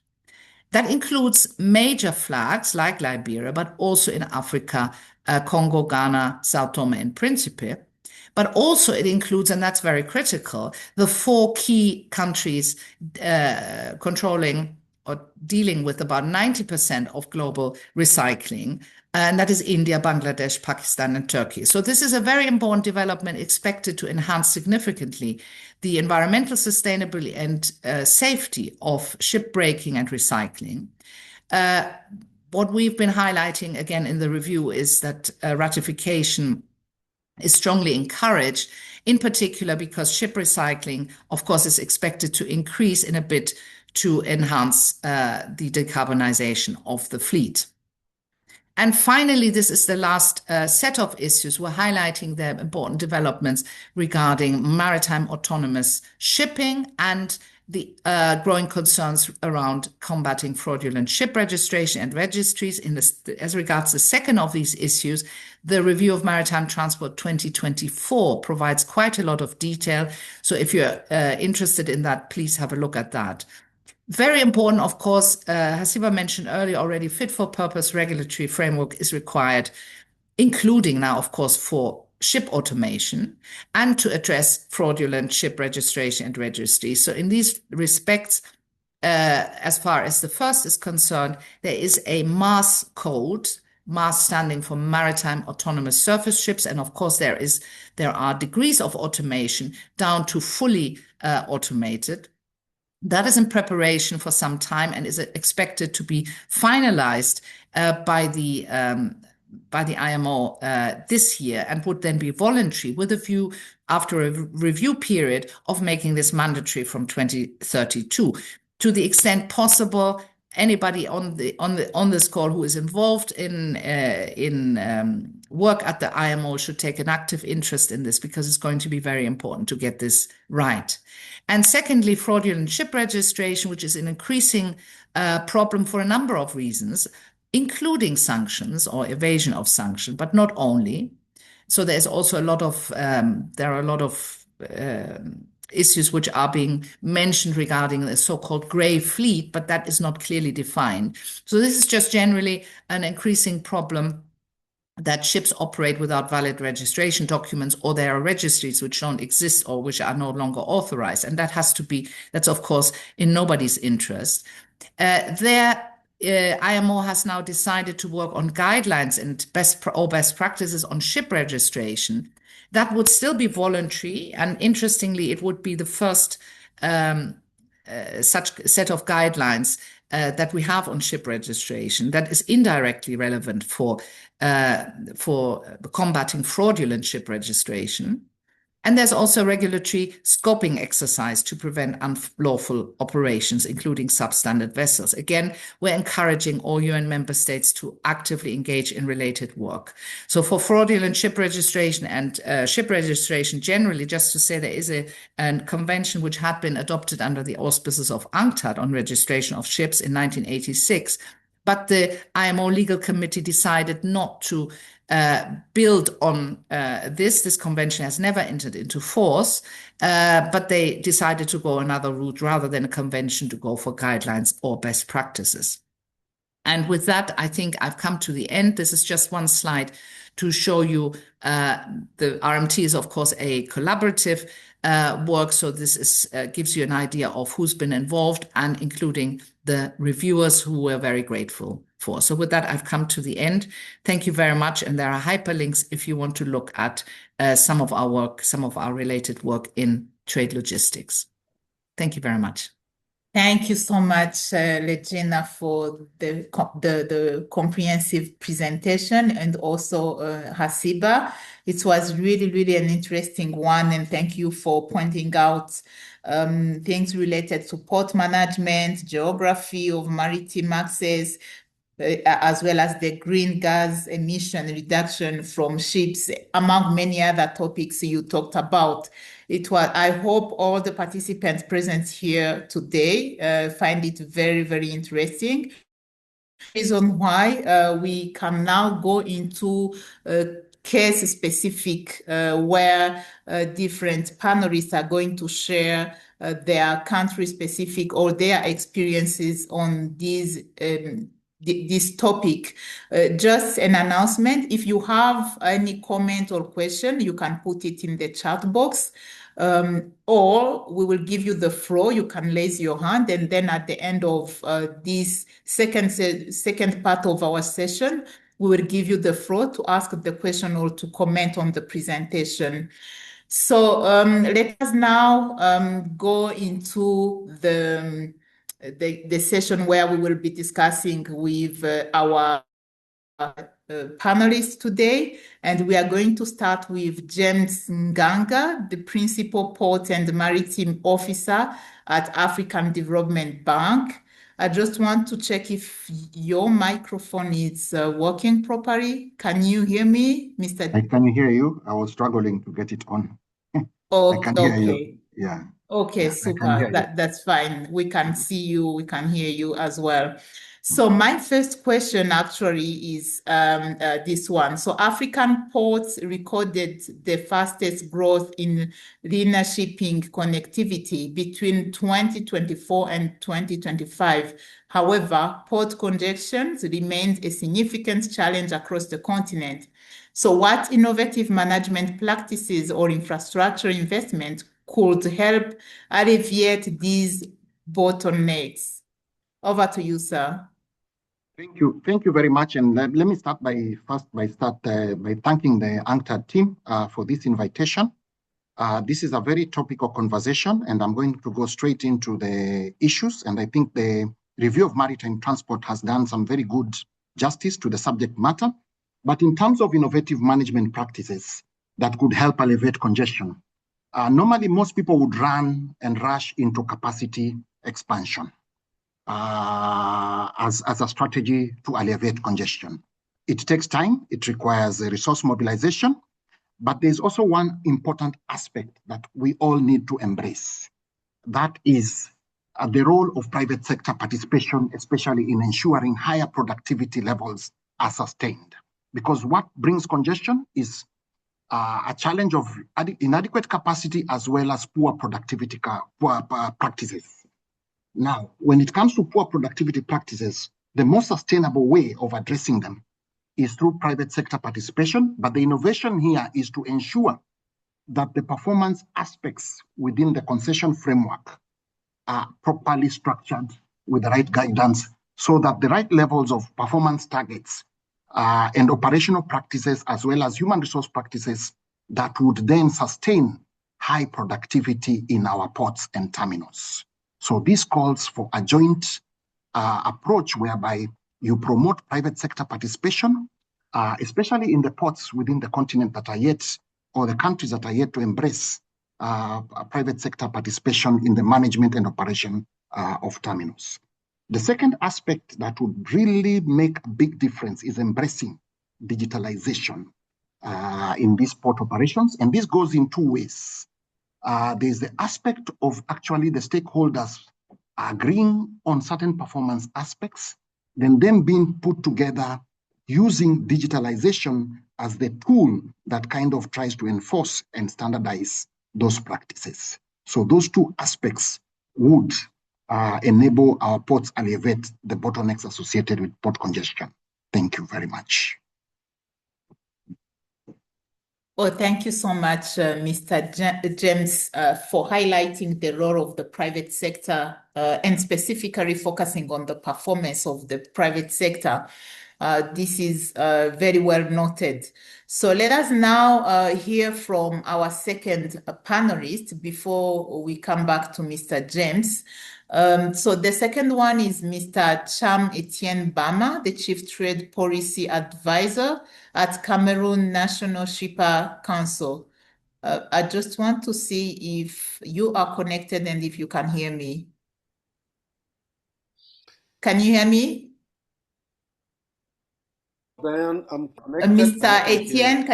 That includes major flags like Liberia, but also in Africa, Congo, Ghana, Sao Tome and Principe. But also it includes, and that's very critical, the 4 key countries controlling or dealing with about 90% of global recycling, and that is India, Bangladesh, Pakistan, and Turkey. So this is a very important development expected to enhance significantly the environmental sustainability and safety of shipbreaking and recycling. What we've been highlighting again in the review is that ratification is strongly encouraged, in particular because ship recycling, of course, is expected to increase in a bid to enhance the decarbonization of the fleet. And finally, this is the last set of issues. We're highlighting the important developments regarding maritime autonomous shipping and the growing concerns around combating fraudulent ship registration and registries. As regards the second of these issues, the review of Maritime Transport 2024 provides quite a lot of detail. So if you're interested in that, please have a look at that. Very important, of course, Hasiba mentioned earlier already, fit-for-purpose regulatory framework is required, including now, of course, for ship automation and to address fraudulent ship registration and registry. So in these respects, as far as the first is concerned, there is a MAS code, MAS standing for Maritime Autonomous Surface Ships. And of course, there are degrees of automation down to fully automated. That is in preparation for some time and is expected to be finalized by the IMO this year, and would then be voluntary with a view after a review period of making this mandatory from 2032. To the extent possible, anybody on this call who is involved in work at the IMO should take an active interest in this, because it's going to be very important to get this right. And secondly, fraudulent ship registration, which is an increasing problem for a number of reasons, including sanctions or evasion of sanction, but not only. So there's also there are a lot of issues which are being mentioned regarding the so-called gray fleet, but that is not clearly defined. So this is just generally an increasing problem, that ships operate without valid registration documents, or there are registries which don't exist or which are no longer authorized. And that's of course in nobody's interest. IMO has now decided to work on guidelines and best practices on ship registration. That would still be voluntary, and interestingly, it would be the first such set of guidelines that we have on ship registration that is indirectly relevant for combating fraudulent ship registration. And there's also a regulatory scoping exercise to prevent unlawful operations, including substandard vessels. Again, we're encouraging all UN member states to actively engage in related work. So for fraudulent ship registration and ship registration generally, just to say, there is a convention which had been adopted under the auspices of UNCTAD on registration of ships in 1986. But the IMO Legal Committee decided not to build on this. This convention has never entered into force, but they decided to go another route rather than a convention, to go for guidelines or best practices. And with that, I think I've come to the end. This is just one slide to show you the RMT is, of course, a collaborative work. So this is gives you an idea of who's been involved, and including the reviewers, who we're very grateful for. So with that, I've come to the end. Thank you very much. And there are hyperlinks if you want to look at some of our work, some of our related work in trade logistics. Thank you very much. Thank you so much, Regina, for the comprehensive presentation, and also Hasiba. It was really, really an interesting one, and thank you for pointing out things related to port management, geography of maritime access, as well as the green gas emission reduction from ships, among many other topics you talked about. I hope all the participants present here today find it very, very interesting. Reason why we can now go into case specific where different panelists are going to share their country specific or their experiences on this topic. Just an announcement: if you have any comment or question, you can put it in the chat box, or we will give you the floor. You can raise your hand, and then at the end of this second part of our session, we will give you the floor to ask the question or to comment on the presentation. So let us now go into the session where we will be discussing with our panelists today, and we are going to start with James Nganga, the Principal Port and Maritime Officer at African Development Bank. I just want to check if your microphone is working properly. Can you hear me, Mr.? I can hear you. I was struggling to get it on. Oh, I can hear you. okay. Yeah. Okay, Yeah, I can super. hear you. That's fine. We can see you, we can hear you as well. So my first question actually is this one. So African ports recorded the fastest growth in linear shipping connectivity between 2024 and 2025. However, port congestions remained a significant challenge across the continent. So what innovative management practices or infrastructure investment could help alleviate these bottlenecks? Over to you, sir. Thank you. Thank you very much. And let me start by thanking the UNCTAD team for this invitation. This is a very topical conversation, and I'm going to go straight into the issues. And I think the review of maritime transport has done some very good justice to the subject matter. But in terms of innovative management practices that could help alleviate congestion, normally most people would run and rush into capacity expansion as a strategy to alleviate congestion. It takes time, it requires a resource mobilization, but there's also one important aspect that we all need to embrace. That is the role of private sector participation, especially in ensuring higher productivity levels are sustained. Because what brings congestion is a challenge of inadequate capacity as well as poor productivity practices. Now, when it comes to poor productivity practices, the most sustainable way of addressing them is through private sector participation, but the innovation here is to ensure that the performance aspects within the concession framework are properly structured with the right guidance so that the right levels of performance targets and operational practices as well as human resource practices that would then sustain high productivity in our ports and terminals. So this calls for a joint approach whereby you promote private sector participation, especially in the ports within the continent that are yet, or the countries that are yet to embrace private sector participation in the management and operation of terminals. The second aspect that would really make a big difference is embracing digitalization in these port operations. And this goes in two ways. There's the aspect of actually the stakeholders agreeing on certain performance aspects, then them being put together using digitalization as the tool that kind of tries to enforce and standardize those practices. So those two aspects would enable our ports alleviate the bottlenecks associated with port congestion. Thank you very much. Oh, thank you so much, Mr. James, for highlighting the role of the private sector and specifically focusing on the performance of the private sector. This is very well noted. So let us now hear from our second panelist before we come back to Mr. James. So the second one is Mr. Cham Etienne Bama, the Chief Trade Policy Advisor at Cameroon National Shipper Council. I just want to see if you are connected and if you can hear me. Can you hear me? Diane, I'm connected. Mr. Etienne,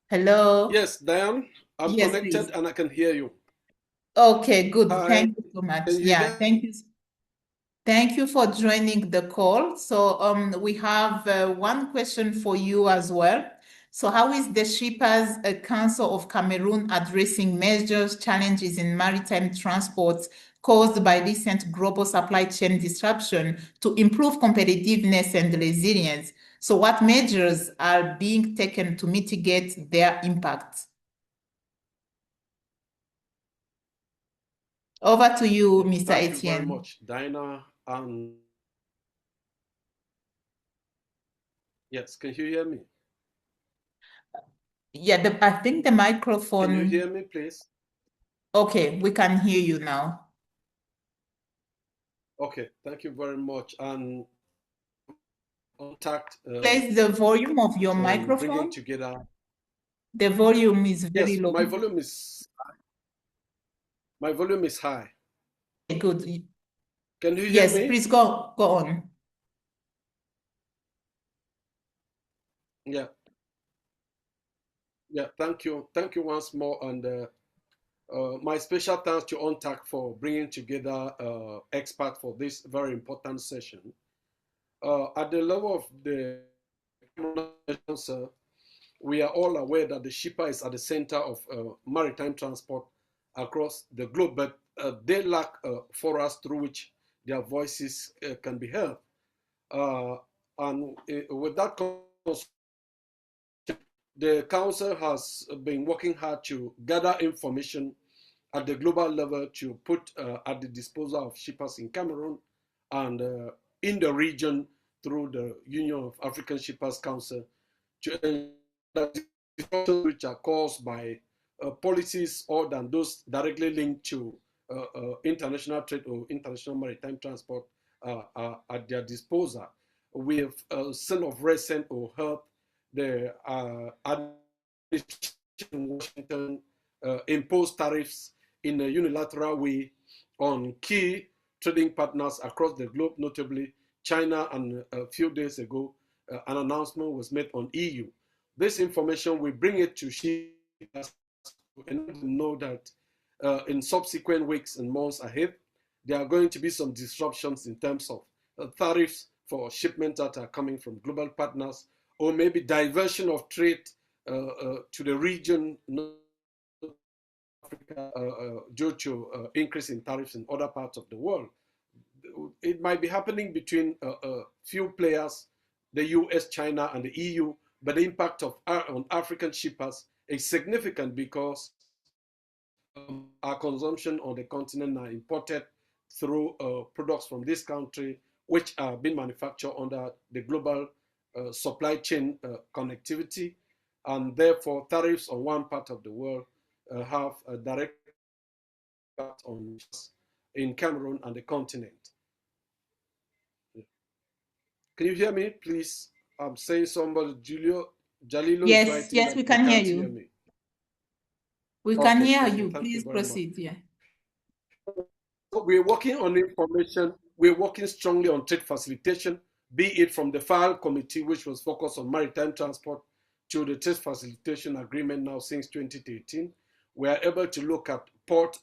hello? Yes, Diane, I'm Yes, connected please. and I can hear you. Okay, good. Hi. Thank you so much. Yeah, thank you. Thank you for joining the call. So we have one question for you as well. So how is the Shippers Council of Cameroon addressing major challenges in maritime transport caused by recent global supply chain disruption to improve competitiveness and resilience? So what measures are being taken to mitigate their impact? Over to you, Mr. Thank Etienne. you very much, Diana. Yes, can you hear me? Yeah, I think the microphone. Can you hear me, please? Okay, we can hear you now. Okay, thank you very much. And contact. Place the volume of your microphone. Bringing together. The volume is very low. My volume is high. Good. Can you hear yes, me? Yes, please go on. Yeah. Thank you once more, and my special thanks to ONTAC for bringing together experts for this very important session. At the level of the Council, we are all aware that the shipper is at the center of maritime transport across the globe, but they lack forums through which their voices can be heard. And with that, the Council has been working hard to gather information at the global level to put at the disposal of shippers in Cameroon and in the region through the Union of African Shippers Council to which are caused by policies other than those directly linked to international trade or international maritime transport at their disposal. We have seen of recent or heard the administration in Washington impose tariffs in a unilateral way on key trading partners across the globe, notably China, and a few days ago, an announcement was made on EU. This information, we bring it to shippers and know that in subsequent weeks and months ahead, there are going to be some disruptions in terms of tariffs for shipments that are coming from global partners, or maybe diversion of trade to the region, Africa, due to increase in tariffs in other parts of the world. It might be happening between a few players, the US, China, and the EU, but the impact on African shippers is significant because our consumption on the continent are imported through products from this country, which are being manufactured under the global supply chain connectivity, and therefore tariffs on one part of the world have a direct impact on in Cameroon and the continent. Can you hear me, please? I'm saying somebody, Jalilo yes, is writing yes, that we can hear you. me. We can hear you. Please proceed. Yeah. We're working on information. We're working strongly on trade facilitation, be it from the FILE committee, which was focused on maritime transport, to the trade facilitation agreement now since 2013. We are able to look at port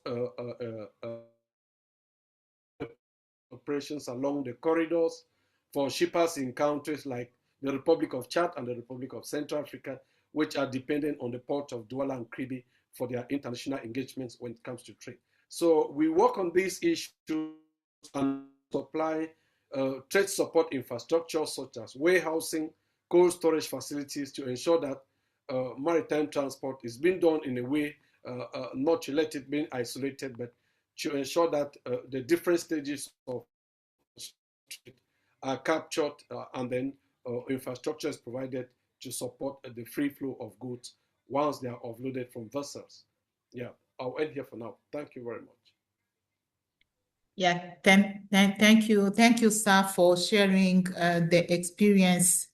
operations along the corridors for shippers in countries like the Republic of Chad and the Republic of Central Africa, which are dependent on the port of Douala and Kribi for their international engagements when it comes to trade. So we work on these issues and supply trade support infrastructure such as warehousing, cold storage facilities to ensure that maritime transport is being done in a way not to let it be isolated, but to ensure that the different stages of trade are captured and then infrastructure is provided to support the free flow of goods once they are offloaded from vessels. Yeah, I'll end here for now. Thank you very much. Yeah, thank you, sir, for sharing the experience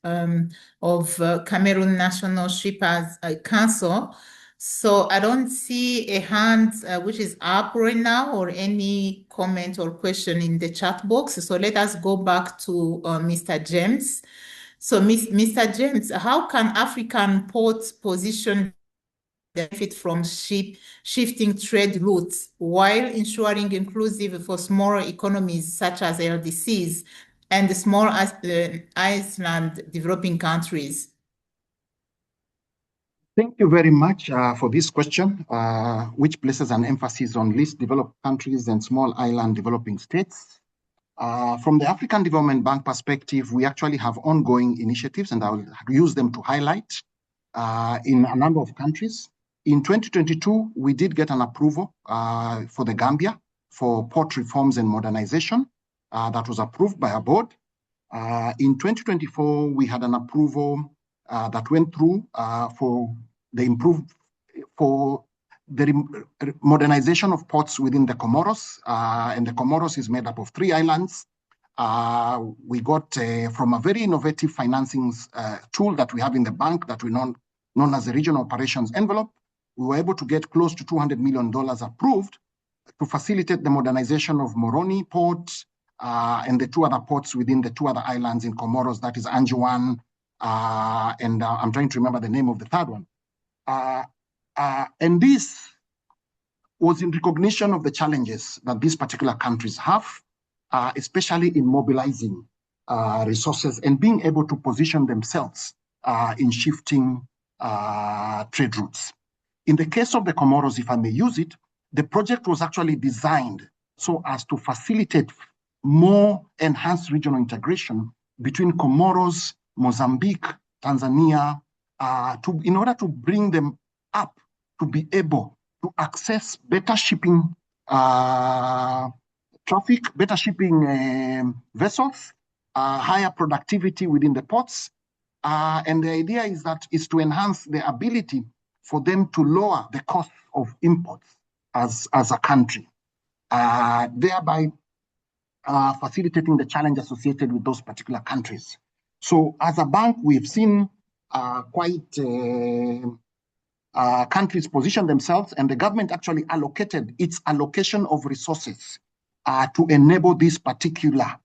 of Cameroon National Shippers Council. So I don't see a hand which is up right now or any comment or question in the chat box. So let us go back to Mr. James. So Mr. James, how can African ports position benefit from shifting trade routes while ensuring inclusive for smaller economies such as LDCs and the small island developing countries? Thank you very much for this question, which places an emphasis on least developed countries and small island developing states. From the African Development Bank perspective, we actually have ongoing initiatives, and I'll use them to highlight in a number of countries. In 2022, we did get an approval for the Gambia for port reforms and modernization that was approved by our board. In 2024, we had an approval that went through for the modernization of ports within the Comoros, and the Comoros is made up of 3 islands. We got from a very innovative financing tool that we have in the bank that we known as the Regional Operations Envelope. We were able to get close to $200 million approved to facilitate the modernization of Moroni Port and the 2 other ports within the 2 other islands in Comoros, that is Anjouan, and I'm trying to remember the name of the 3rd one. And this was in recognition of the challenges that these particular countries have, especially in mobilizing resources and being able to position themselves in shifting trade routes. In the case of the Comoros, if I may use it, the project was actually designed so as to facilitate more enhanced regional integration between Comoros, Mozambique, Tanzania, in order to bring them up to be able to access better shipping traffic, better shipping vessels, higher productivity within the ports. And the idea is to enhance the ability for them to lower the cost of imports as a country, thereby facilitating the challenge associated with those particular countries. So as a bank, we've seen quite countries position themselves, and the government actually allocated its allocation of resources to enable this particular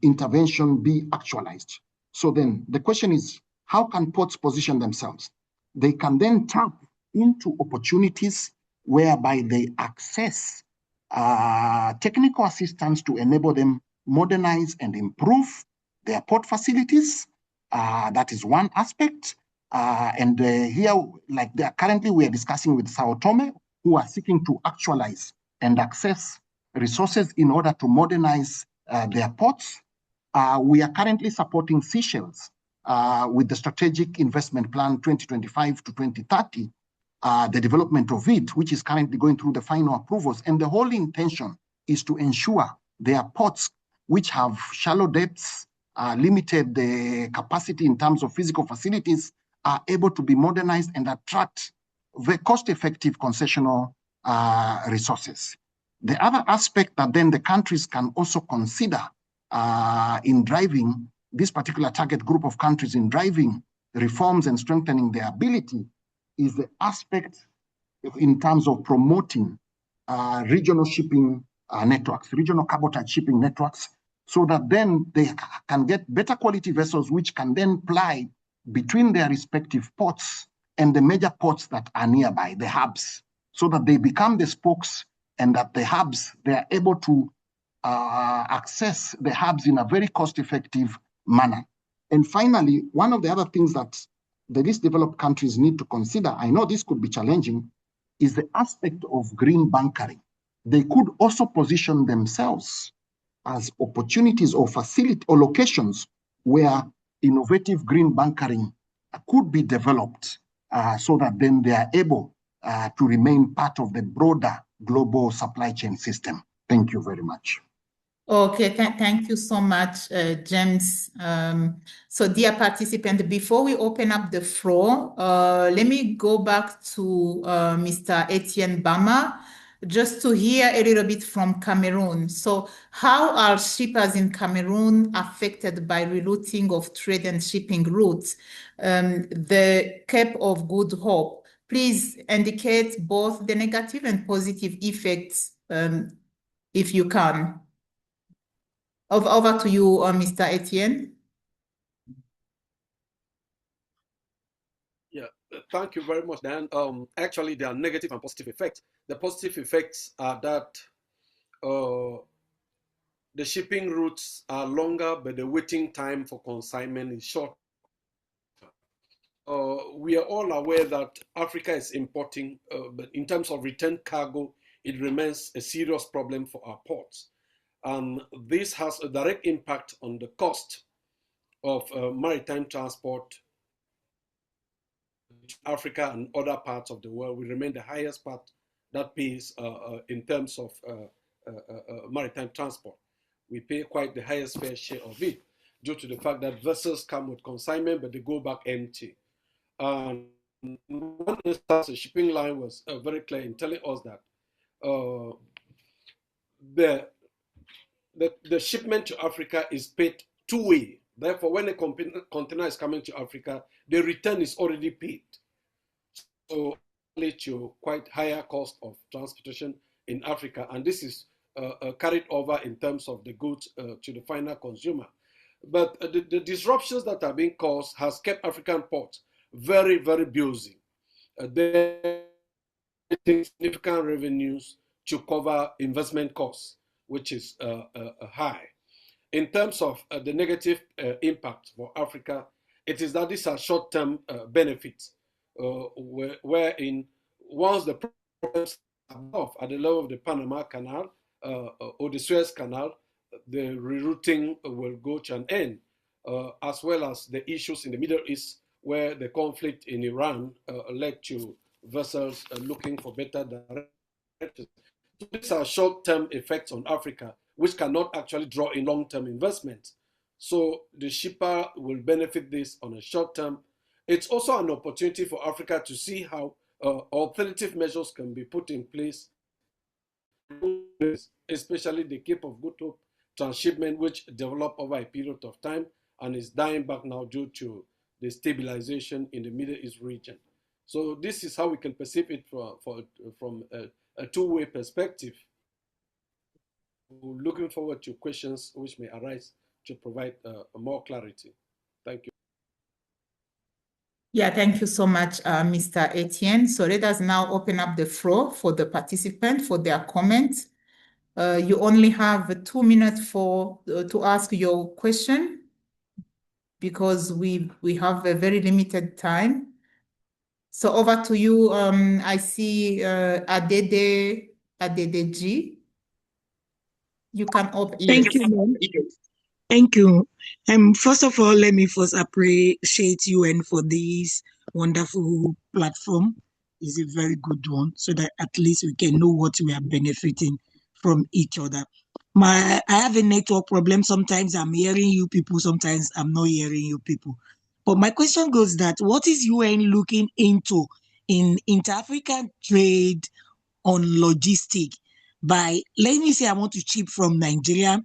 intervention be actualized. So then the question is, how can ports position themselves? They can then tap into opportunities whereby they access technical assistance to enable them modernize and improve their port facilities. That is one aspect. And here, like currently we are discussing with Sao Tome, who are seeking to actualize and access resources in order to modernize their ports. We are currently supporting Seychelles with the Strategic Investment Plan 2025 to 2030, the development of it, which is currently going through the final approvals. And the whole intention is to ensure their ports, which have shallow depths, limited capacity in terms of physical facilities, are able to be modernized and attract very cost-effective concessional resources. The other aspect that then the countries can also consider in driving this particular target group of countries in driving reforms and strengthening their ability is the aspect in terms of promoting regional shipping networks, regional cabotage shipping networks, so that then they can get better quality vessels which can then ply between their respective ports and the major ports that are nearby, the hubs, so that they become the spokes, and that the hubs, they are able to access the hubs in a very cost-effective manner. And finally, one of the other things that the least developed countries need to consider, I know this could be challenging, is the aspect of green bunkering. They could also position themselves as opportunities or facility or locations where innovative green bunkering could be developed so that then they are able to remain part of the broader global supply chain system. Thank you very much. Okay, thank you so much, James. So dear participant, before we open up the floor, let me go back to Mr. Etienne Bama, just to hear a little bit from Cameroon. So how are shippers in Cameroon affected by rerouting of trade and shipping routes? The Cape of Good Hope, please indicate both the negative and positive effects if you can. Over to you, Mr. Etienne. Yeah, thank you very much, Dan. Actually, there are negative and positive effects. The positive effects are that the shipping routes are longer, but the waiting time for consignment is short. We are all aware that Africa is importing, but in terms of return cargo, it remains a serious problem for our ports. And this has a direct impact on the cost of maritime transport. Africa and other parts of the world will remain the highest part that pays in terms of maritime transport. We pay quite the highest fair share of it due to the fact that vessels come with consignment, but they go back empty. in one instance, a shipping line was very clear in telling us that the shipment to Africa is paid two-way. Therefore, when a container is coming to Africa, the return is already paid. So lead to quite higher cost of transportation in Africa, and this is carried over in terms of the goods to the final consumer. But the disruptions that are being caused has kept African ports very, very busy. They're getting significant revenues to cover investment costs, which is high. In terms of the negative impact for Africa, it is that these are short-term benefits, wherein once the problems are off at the level of the Panama Canal or the Suez Canal, the rerouting will go to an end, as well as the issues in the Middle East, where the conflict in Iran led to vessels looking for better directions. So these are short-term effects on Africa, which cannot actually draw in long-term investments. So the shipper will benefit this on a short term. It's also an opportunity for Africa to see how alternative measures can be put in place, especially the Cape of Good Hope transshipment, which developed over a period of time and is dying back now due to the stabilization in the Middle East region. So this is how we can perceive it from a two-way perspective. We're looking forward to questions which may arise to provide more clarity. Thank you. Yeah, thank you so much, Mr. Etienne. So let us now open up the floor for the participants for their comments. You only have 2 minutes to ask your question because we have a very limited time. So over to you. I see Adede G. You can open. Thank you, ma'am. Thank you. First of all, let me first appreciate UN for this wonderful platform. It's a very good one, so that at least we can know what we are benefiting from each other. I have a network problem. Sometimes I'm hearing you people, sometimes I'm not hearing you people. But my question goes that what is UN looking into in inter-African trade on logistic by, let me say I want to ship from Nigeria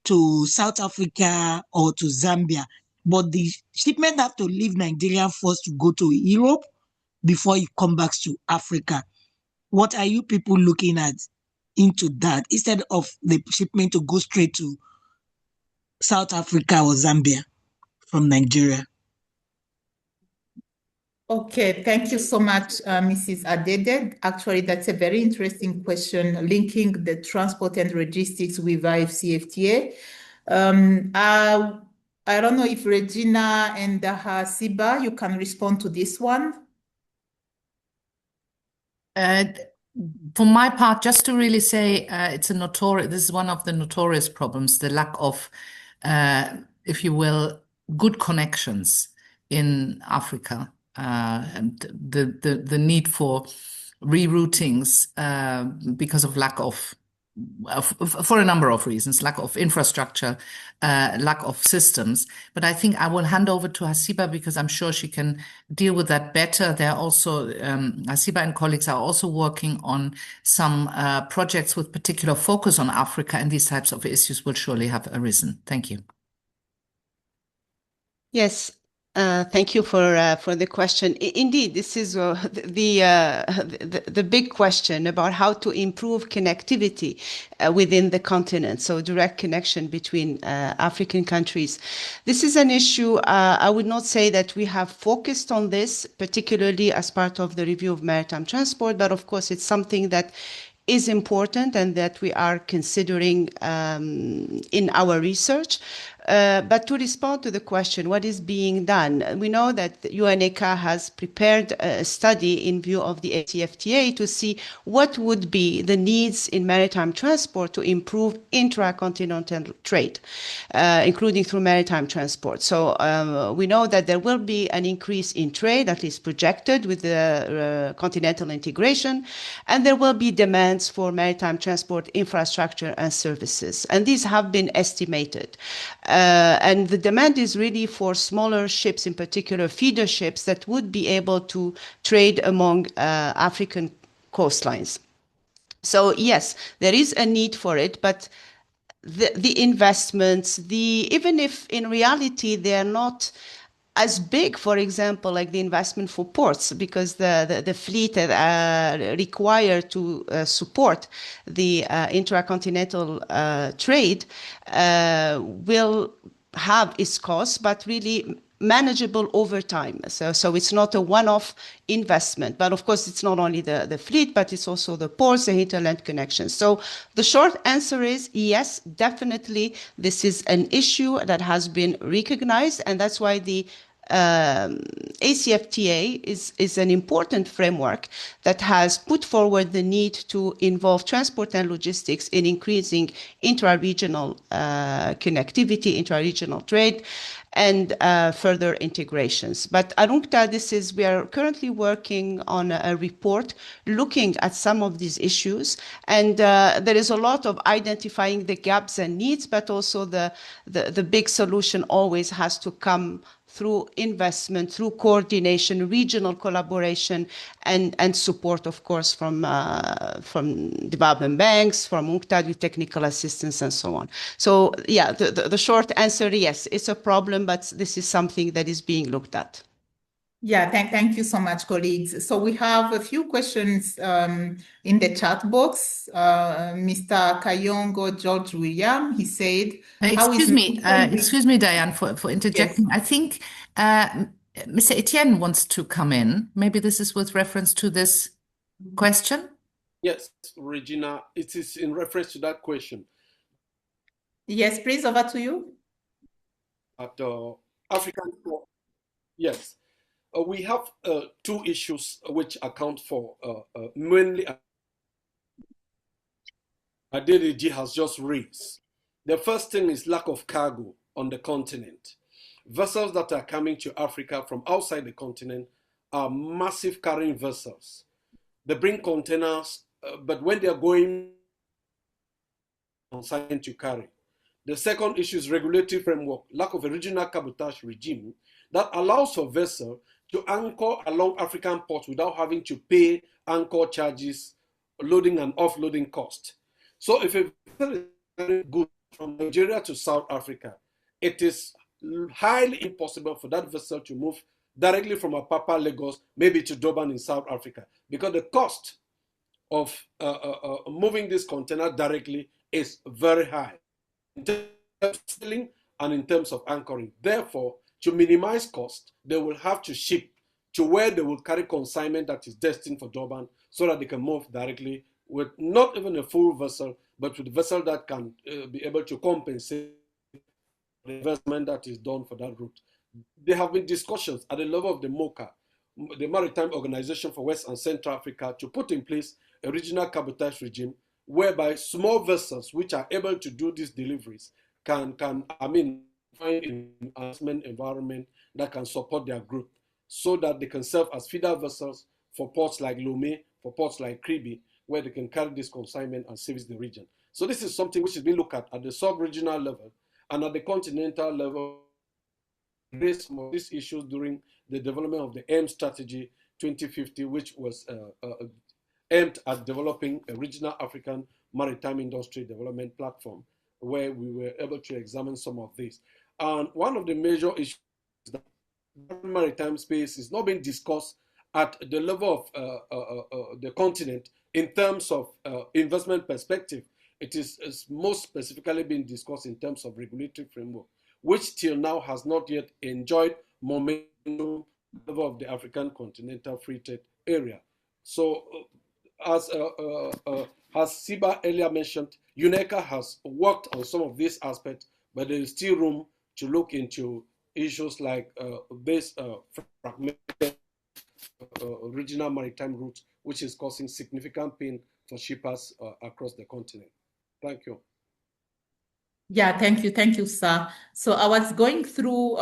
to South Africa or to Zambia, but the shipment have to leave Nigeria first to go to Europe before it comes back to Africa. What are you people looking at into that instead of the shipment to go straight to South Africa or Zambia from Nigeria? Okay, thank you so much, Mrs. Adede. Actually, that's a very interesting question, linking the transport and logistics with IFCFTA. I don't know if Regina and Hasiba, you can respond to this one. For my part, just to really say, this is one of the notorious problems, the lack of, if you will, good connections in Africa, and the need for reroutings because of lack of for a number of reasons, lack of infrastructure, lack of systems. But I think I will hand over to Hasiba because I'm sure she can deal with that better. There are also, Hasiba and colleagues are also working on some projects with particular focus on Africa, and these types of issues will surely have arisen. Thank you. Yes. Thank you for the question. Indeed, this is the big question about how to improve connectivity within the continent. So direct connection between African countries. This is an issue. I would not say that we have focused on this, particularly as part of the review of maritime transport, but of course it's something that is important and that we are considering in our research. But to respond to the question, what is being done? We know that UNECA has prepared a study in view of the ACFTA to see what would be the needs in maritime transport to improve intracontinental trade, including through maritime transport. So we know that there will be an increase in trade that is projected with the continental integration, and there will be demands for maritime transport infrastructure and services. And these have been estimated. And the demand is really for smaller ships, in particular feeder ships, that would be able to trade among African coastlines. So yes, there is a need for it, but the investments, even if in reality they are not as big, for example, like the investment for ports, because the fleet required to support the intracontinental trade will have its costs, but really manageable over time. So it's not a one-off investment. But of course, it's not only the fleet, but it's also the ports, the hinterland connections. So the short answer is yes, definitely this is an issue that has been recognized, and that's why the ACFTA is an important framework that has put forward the need to involve transport and logistics in increasing intra-regional connectivity, intra-regional trade, and further integrations. But UNCTAD, we are currently working on a report looking at some of these issues, and there is a lot of identifying the gaps and needs, but also the big solution always has to come through investment, through coordination, regional collaboration, and support, of course, from development banks, from UNCTAD with technical assistance, and so on. So, yeah, the short answer, yes, it's a problem, but this is something that is being looked at. Yeah, thank you so much, colleagues. So we have a few questions in the chat box. Mr. Kayongo George William, he said, excuse me, Diane, for interjecting. Yes. I think Mr. Etienne wants to come in. Maybe this is with reference to this question. Yes, Regina, it is in reference to that question. Yes, please, over to you. At African, yes. We have two issues which account for mainly Adeliji has just raised. The first thing is lack of cargo on the continent. Vessels that are coming to Africa from outside the continent are massive carrying vessels. They bring containers, but when they are going consigned to carry. The second issue is regulatory framework, lack of a regional cabotage regime that allows for vessel to anchor along African ports without having to pay anchor charges, loading and offloading cost. So if a vessel is carrying goods from Nigeria to South Africa, it is highly impossible for that vessel to move directly from Apapa, Lagos, maybe to Durban in South Africa, because the cost of moving this container directly is very high in terms of selling and in terms of anchoring. Therefore, to minimize cost, they will have to ship to where they will carry consignment that is destined for Durban so that they can move directly with not even a full vessel, but with a vessel that can be able to compensate the investment that is done for that route. There have been discussions at the level of the MOCA, the Maritime Organization for West and Central Africa, to put in place a regional cabotage regime whereby small vessels which are able to do these deliveries can find an investment environment that can support their group so that they can serve as feeder vessels for ports like Lomé, for ports like Kribi, where they can carry this consignment and service the region. So this is something which has been looked at the sub-regional level and at the continental level. Raised some of these issues during the development of the AIM strategy 2050, which was aimed at developing a regional African maritime industry development platform, where we were able to examine some of these. And one of the major issues is that maritime space is not being discussed at the level of the continent in terms of investment perspective. It is most specifically being discussed in terms of regulatory framework, which till now has not yet enjoyed momentum level of the African continental free trade area. So as Siba earlier mentioned, UNECA has worked on some of these aspects, but there is still room to look into issues like this fragmented regional maritime route, which is causing significant pain for shippers across the continent. Thank you. Yeah, thank you, sir. So I was going through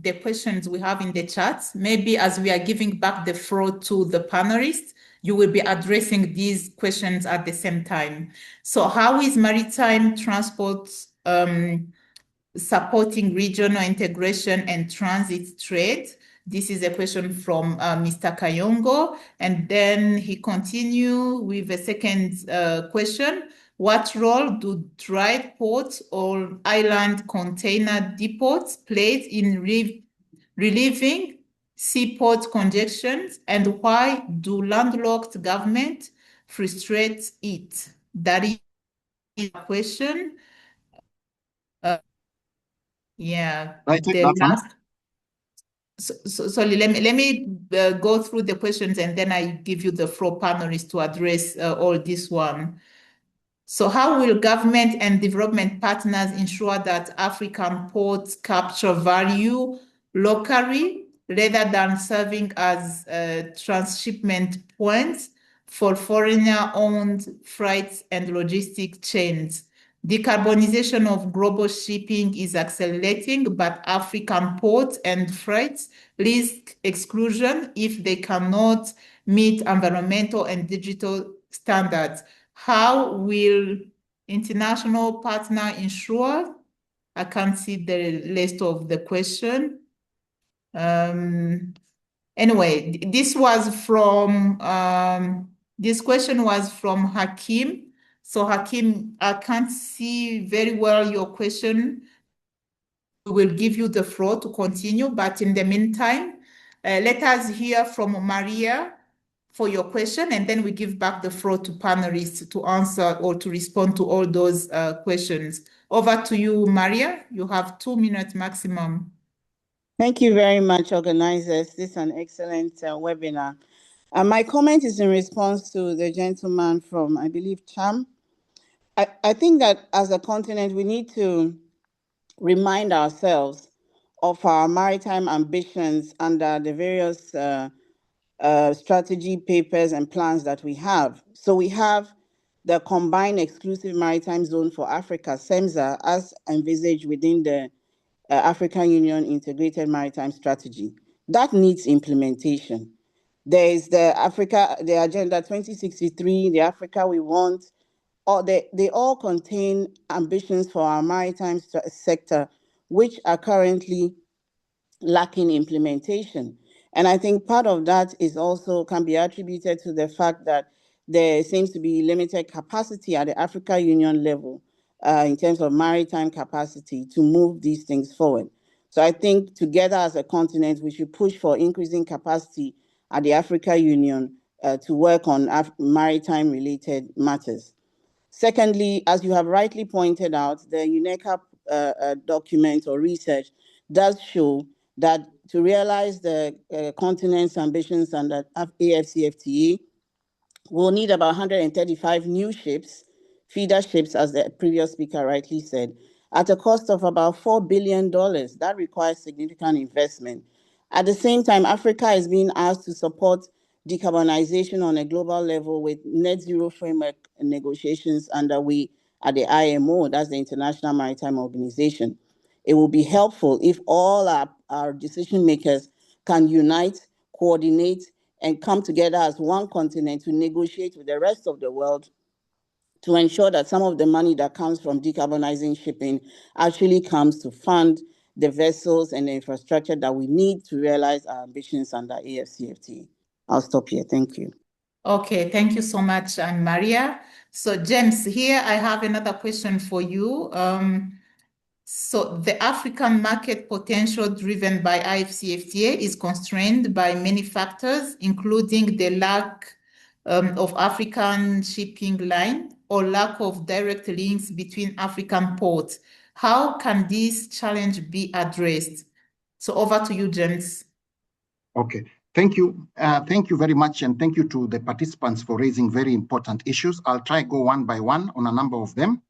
the questions we have in the chat. Maybe as we are giving back the floor to the panelists, you will be addressing these questions at the same time. So how is maritime transport supporting regional integration and transit trade? This is a question from Mr. Kayongo. And then he continues with a second question. What role do dry ports or island container depots play in relieving seaport congestions, and why do landlocked governments frustrate it? That is a question. Yeah. I take The that one. last. So let me go through the questions, and then I give you the floor, panelists, to address all this one. So how will government and development partners ensure that African ports capture value locally rather than serving as transshipment points for foreigner-owned freight and logistic chains? Decarbonization of global shipping is accelerating, but African ports and freights risk exclusion if they cannot meet environmental and digital standards. How will international partner ensure? I can't see the list of the question. Anyway, this question was from Hakim. So Hakim, I can't see very well your question. We will give you the floor to continue, but in the meantime, let us hear from Maria for your question, and then we give back the floor to panelists to answer or to respond to all those questions. Over to you, Maria. You have 2 minutes maximum. Thank you very much, organizers. This is an excellent webinar. My comment is in response to the gentleman from, I believe, Cham. I think that as a continent, we need to remind ourselves of our maritime ambitions under the various strategy papers and plans that we have. So we have the Combined Exclusive Maritime Zone for Africa, CEMZA, as envisaged within the African Union Integrated Maritime Strategy. That needs implementation. There is the Agenda 2063, the Africa We Want. They all contain ambitions for our maritime sector, which are currently lacking implementation. And I think part of that is also can be attributed to the fact that there seems to be limited capacity at the African Union level in terms of maritime capacity to move these things forward. So I think together as a continent, we should push for increasing capacity at the African Union to work on maritime related matters. Secondly, as you have rightly pointed out, the UNECA document or research does show that to realize the continent's ambitions under AFCFTA, we'll need about 135 new ships, feeder ships, as the previous speaker rightly said, at a cost of about $4 billion. That requires significant investment. At the same time, Africa is being asked to support decarbonization on a global level with net zero framework negotiations underway at the IMO, that's the International Maritime Organization. It will be helpful if all our decision makers can unite, coordinate, and come together as one continent to negotiate with the rest of the world to ensure that some of the money that comes from decarbonizing shipping actually comes to fund the vessels and the infrastructure that we need to realize our ambitions under AFCFTA. I'll stop here. Thank you. Okay, thank you so much, Maria. So James, here I have another question for you. So the African market potential driven by AFCFTA is constrained by many factors, including the lack of African shipping line or lack of direct links between African ports. How can this challenge be addressed? So over to you, James. Okay, thank you. Thank you very much, and thank you to the participants for raising very important issues. I'll try go one by one on a number of them.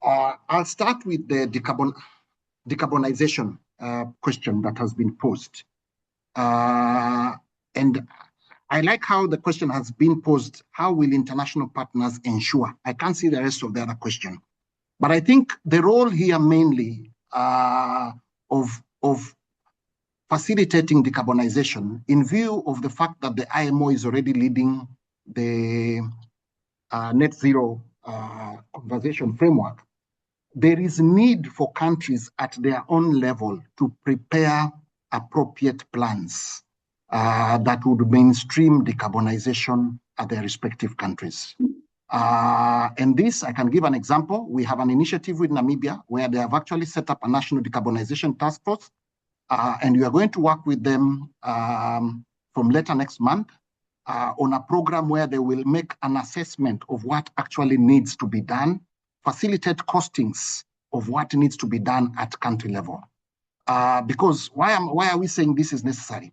I'll start with the decarbonization question that has been posed. And I like how the question has been posed, how will international partners ensure? I can't see the rest of the other question. But I think the role here mainly of facilitating decarbonization in view of the fact that the IMO is already leading the net zero conversation framework, there is need for countries at their own level to prepare appropriate plans that would mainstream decarbonization at their respective countries. And this, I can give an example. We have an initiative with Namibia where they have actually set up a national decarbonization task force, and we are going to work with them from later next month on a program where they will make an assessment of what actually needs to be done, facilitate costings of what needs to be done at country level. Because why are we saying this is necessary?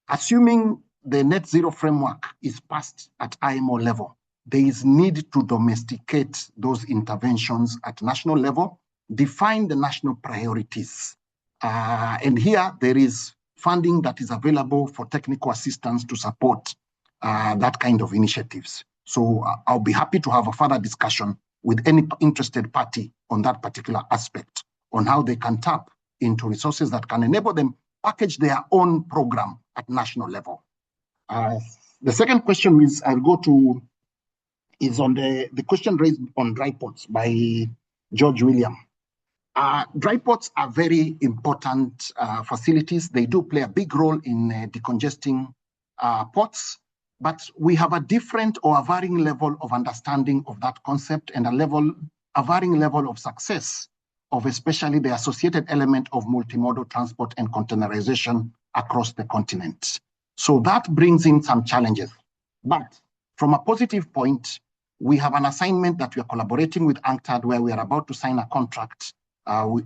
Assuming the net zero framework is passed at IMO level, there is need to domesticate those interventions at national level, define the national priorities. And here there is funding that is available for technical assistance to support that kind of initiatives. So I'll be happy to have a further discussion with any interested party on that particular aspect, on how they can tap into resources that can enable them package their own program at national level. The second question is on the question raised on dry ports by George William. Dry ports are very important facilities. They do play a big role in decongesting ports, but we have a different or a varying level of understanding of that concept and a varying level of success of especially the associated element of multimodal transport and containerization across the continent. So that brings in some challenges. But from a positive point, we have an assignment that we are collaborating with UNCTAD where we are about to sign a contract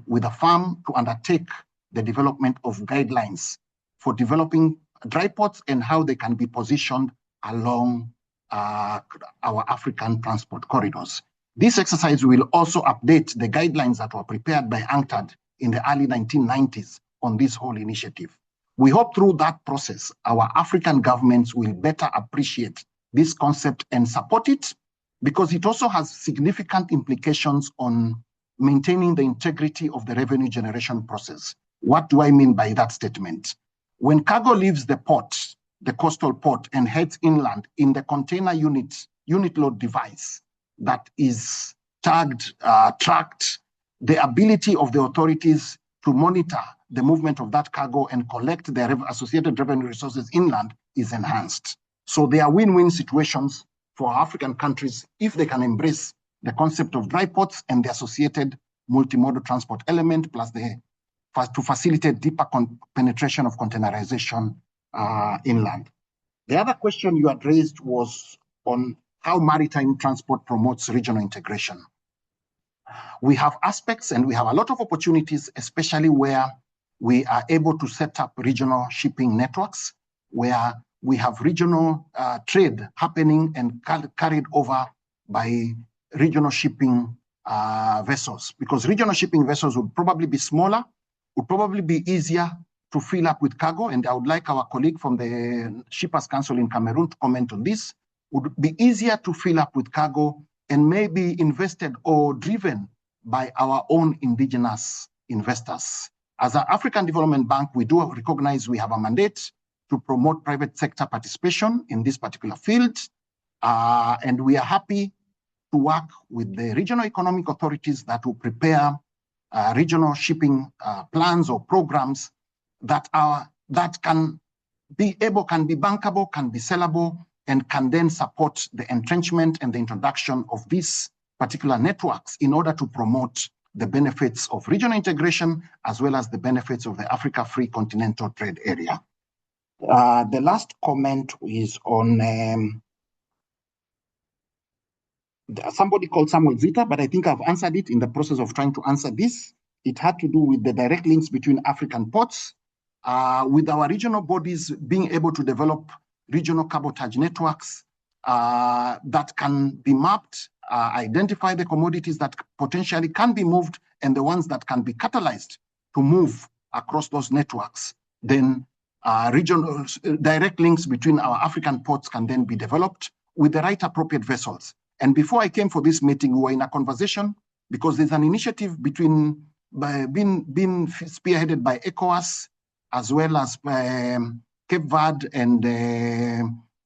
with a firm to undertake the development of guidelines for developing dry ports and how they can be positioned along our African transport corridors. This exercise will also update the guidelines that were prepared by UNCTAD in the early 1990s on this whole initiative. We hope through that process, our African governments will better appreciate this concept and support it, because it also has significant implications on maintaining the integrity of the revenue generation process. What do I mean by that statement? When cargo leaves the port, the coastal port, and heads inland in the container unit load device that is tagged, tracked, the ability of the authorities to monitor the movement of that cargo and collect their associated revenue resources inland is enhanced. So there are win-win situations for African countries if they can embrace the concept of dry ports and the associated multimodal transport element, plus to facilitate deeper penetration of containerization inland. The other question you had raised was on how maritime transport promotes regional integration. We have aspects and we have a lot of opportunities, especially where we are able to set up regional shipping networks, where we have regional trade happening and carried over by regional shipping vessels, because regional shipping vessels would probably be smaller, would probably be easier to fill up with cargo. And I would like our colleague from the Shippers Council in Cameroon to comment on this. Would be easier to fill up with cargo and maybe invested or driven by our own indigenous investors. As an African Development Bank, we do recognize we have a mandate to promote private sector participation in this particular field. And we are happy to work with the regional economic authorities that will prepare regional shipping plans or programs that can be bankable, can be sellable, and can then support the entrenchment and the introduction of these particular networks in order to promote the benefits of regional integration as well as the benefits of the Africa Free Continental Trade Area. The last comment is on somebody called Samuel Zita, but I think I've answered it in the process of trying to answer this. It had to do with the direct links between African ports, with our regional bodies being able to develop regional cabotage networks that can be mapped, identify the commodities that potentially can be moved and the ones that can be catalyzed to move across those networks. Then regional direct links between our African ports can then be developed with the right appropriate vessels. And before I came for this meeting, we were in a conversation because there's an initiative being spearheaded by ECOWAS as well as Cape Verde and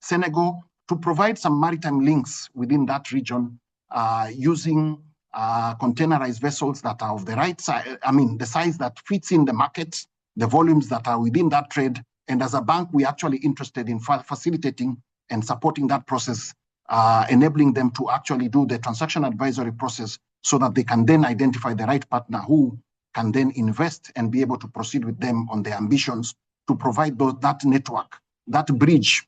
Senegal to provide some maritime links within that region using containerized vessels that are of the right size, the size that fits in the market, the volumes that are within that trade. And as a bank, we're actually interested in facilitating and supporting that process, enabling them to actually do the transaction advisory process so that they can then identify the right partner who can then invest and be able to proceed with them on their ambitions to provide that network, that bridge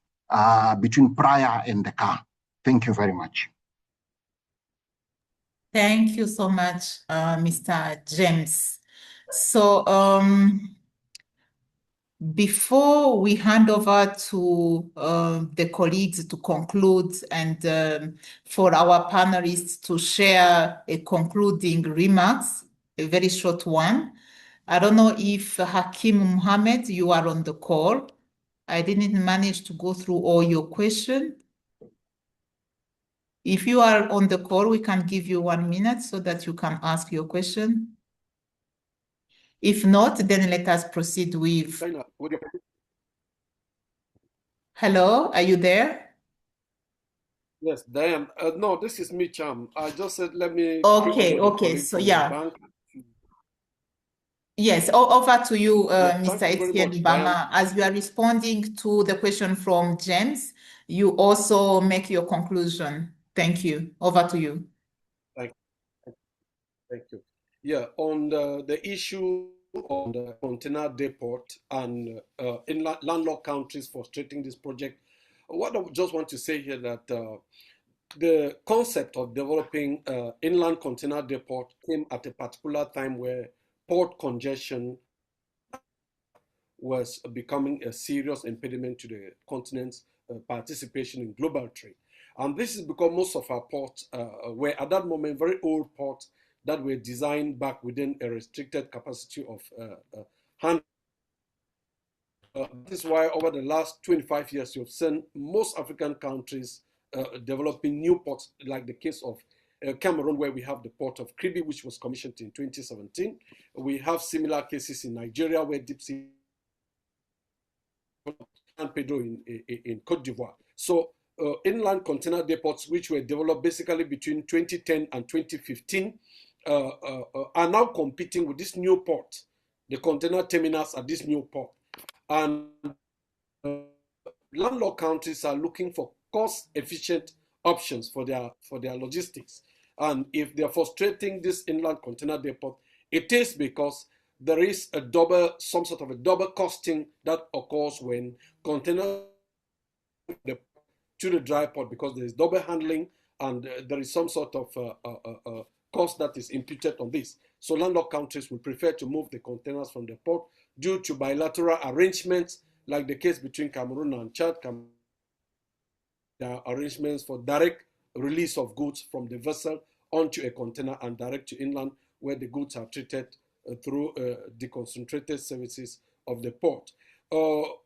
between Praia and the car. Thank you very much. Thank you so much, Mr. James. So before we hand over to the colleagues to conclude and for our panelists to share a concluding remarks, a very short one, I don't know if Hakim Mohammed, you are on the call. I didn't manage to go through all your questions. If you are on the call, we can give you 1 minute so that you can ask your question. If not, then let us proceed with... Hello, are you there? Yes, Diane. No, this is me, Cham. I just said, let me... Okay, so yeah. Yes, over to you, Mr. Etienne Bama. As you are responding to the question from James, you also make your conclusion. Thank you. Over to you. Thank you. Yeah, on the issue on the container depot and in landlocked countries frustrating this project, what I just want to say here that the concept of developing inland container depot came at a particular time where port congestion was becoming a serious impediment to the continent's participation in global trade. And this is because most of our ports were at that moment very old ports that were designed back within a restricted capacity of handling. This is why over the last 25 years, you've seen most African countries developing new ports, like the case of Cameroon, where we have the port of Kribi, which was commissioned in 2017. We have similar cases in Nigeria, where deep sea and Pedro in Cote d'Ivoire. So inland container depots, which were developed basically between 2010 and 2015, are now competing with this new port, the container terminals at this new port. And landlocked countries are looking for cost-efficient options for their logistics. And if they're frustrating this inland container depot, it is because there is some sort of a double costing that occurs when containers to the dry port, because there is double handling and there is some sort of cost that is imputed on this. So landlocked countries will prefer to move the containers from the port due to bilateral arrangements, like the case between Cameroon and Chad. There are arrangements for direct release of goods from the vessel onto a container and direct to inland, where the goods are treated through the concentrated services of the port. I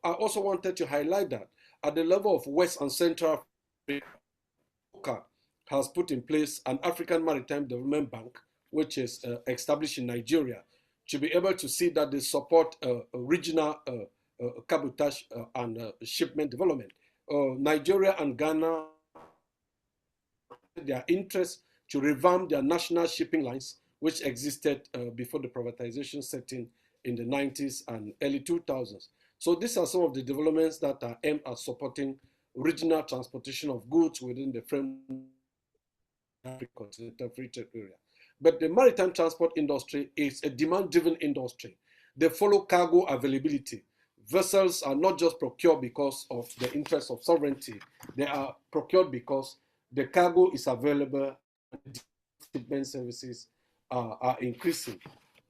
also wanted to highlight that at the level of West and Central Africa, has put in place an African Maritime Development Bank, which is established in Nigeria, to be able to see that they support regional cabotage and shipment development. Nigeria and Ghana, their interest to revamp their national shipping lines, which existed before the privatization set in the 90s and early 2000s. So these are some of the developments that are aimed at supporting regional transportation of goods within the framework of the continental free trade area. But the maritime transport industry is a demand-driven industry. They follow cargo availability. Vessels are not just procured because of the interest of sovereignty. They are procured because the cargo is available and shipment services are increasing.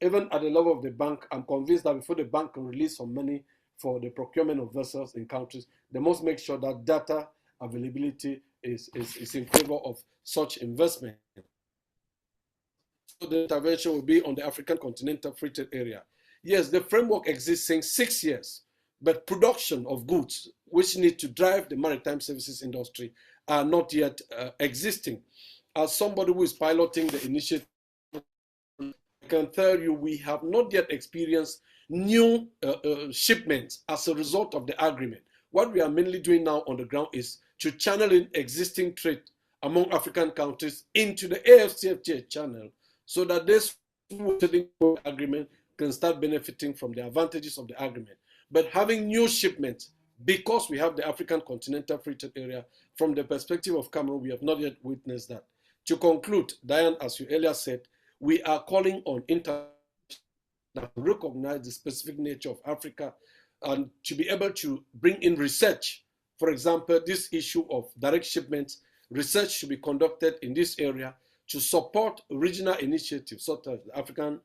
Even at the level of the bank, I'm convinced that before the bank can release some money for the procurement of vessels in countries, they must make sure that data availability is in favor of such investment. So the intervention will be on the African continental free trade area. Yes, the framework exists since 6 years, but production of goods, which need to drive the maritime services industry, are not yet existing. As somebody who is piloting the initiative, I can tell you we have not yet experienced new shipments as a result of the agreement. What we are mainly doing now on the ground is to channel in existing trade among African countries into the AFCFTA channel so that this agreement can start benefiting from the advantages of the agreement. But having new shipments, because we have the African Continental Free Trade Area, from the perspective of Cameroon, we have not yet witnessed that. To conclude, Diane, as you earlier said, we are calling on international to recognize the specific nature of Africa and to be able to bring in research. For example, this issue of direct shipments, research should be conducted in this area to support regional initiatives such as the African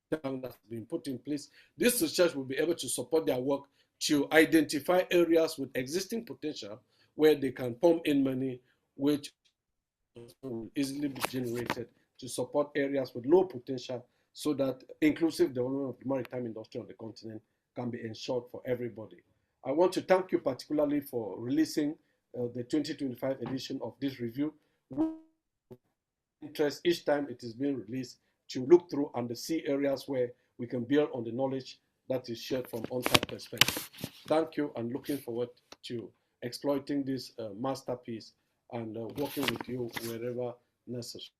that's been put in place. This research will be able to support their work to identify areas with existing potential where they can pump in money, which will easily be generated to support areas with low potential so that inclusive development of the maritime industry on the continent can be ensured for everybody. I want to thank you particularly for releasing the 2025 edition of this review. Interest each time it is being released to look through and to see areas where we can build on the knowledge that is shared from on-site perspective. Thank you, and looking forward to exploiting this masterpiece and working with you wherever necessary.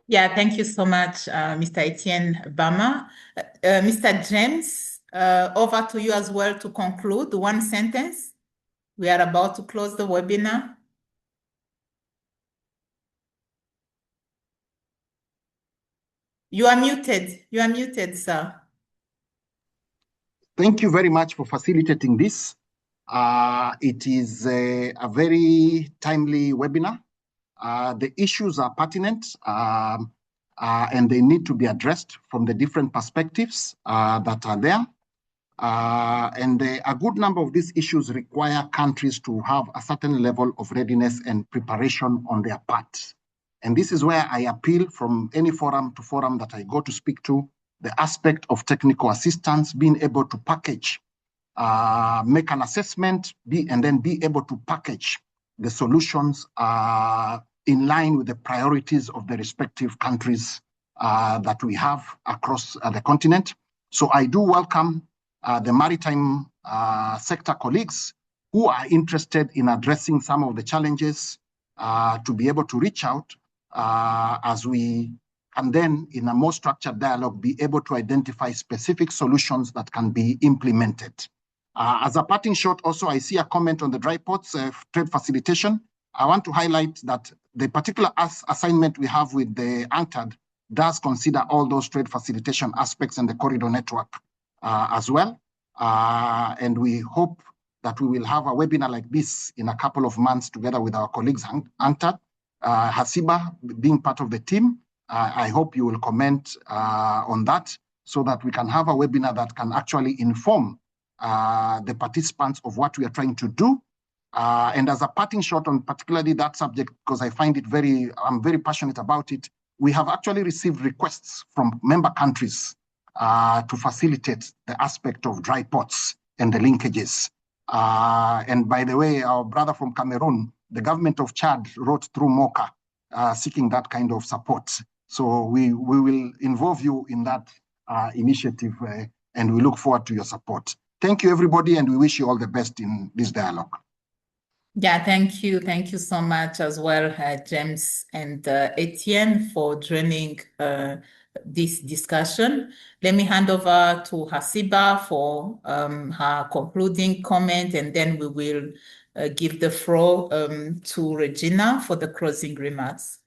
Yeah, thank you so much, Mr. Etienne Bama. Mr. James, over to you as well to conclude one sentence. We are about to close the webinar. You are muted, sir. Thank you very much for facilitating this. It is a very timely webinar. The issues are pertinent and they need to be addressed from the different perspectives that are there. And a good number of these issues require countries to have a certain level of readiness and preparation on their part. And this is where I appeal from any forum to forum that I go to speak to, the aspect of technical assistance, being able to package, make an assessment, and then be able to package the solutions in line with the priorities of the respective countries that we have across the continent. So I do welcome the maritime sector colleagues who are interested in addressing some of the challenges to be able to reach out as we can then, in a more structured dialogue, be able to identify specific solutions that can be implemented. As a parting shot, also, I see a comment on the dry ports trade facilitation. I want to highlight that the particular assignment we have with the UNCTAD does consider all those trade facilitation aspects and the corridor network as well. And we hope that we will have a webinar like this in a couple of months together with our colleagues UNCTAD. Hasiba, being part of the team, I hope you will comment on that so that we can have a webinar that can actually inform the participants of what we are trying to do. And as a parting shot on particularly that subject, because I find it I'm very passionate about it, we have actually received requests from member countries to facilitate the aspect of dry ports and the linkages. And by the way, our brother from Cameroon, the government of Chad wrote through MOCA seeking that kind of support. So we will involve you in that initiative and we look forward to your support. Thank you, everybody, and we wish you all the best in this dialogue. Yeah, thank you. Thank you so much as well, James and Etienne, for joining this discussion. Let me hand over to Hasiba for her concluding comment, and then we will give the floor to Regina for the closing remarks.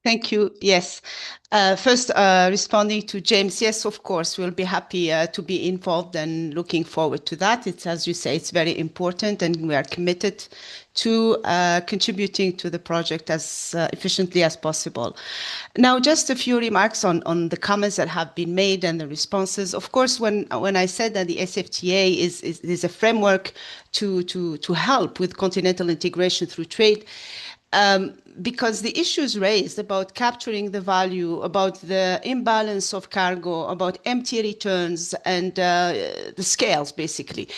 Thank you. Yes. First, responding to James, yes, of course, we'll be happy to be involved and looking forward to that. It's, as you say, it's very important and we are committed to contributing to the project as efficiently as possible. Now, just a few remarks on the comments that have been made and the responses. Of course, when I said that the SFTA is a framework to help with continental integration through trade, because the issues raised about capturing the value, about the imbalance of cargo, about empty returns, and the scales, basically,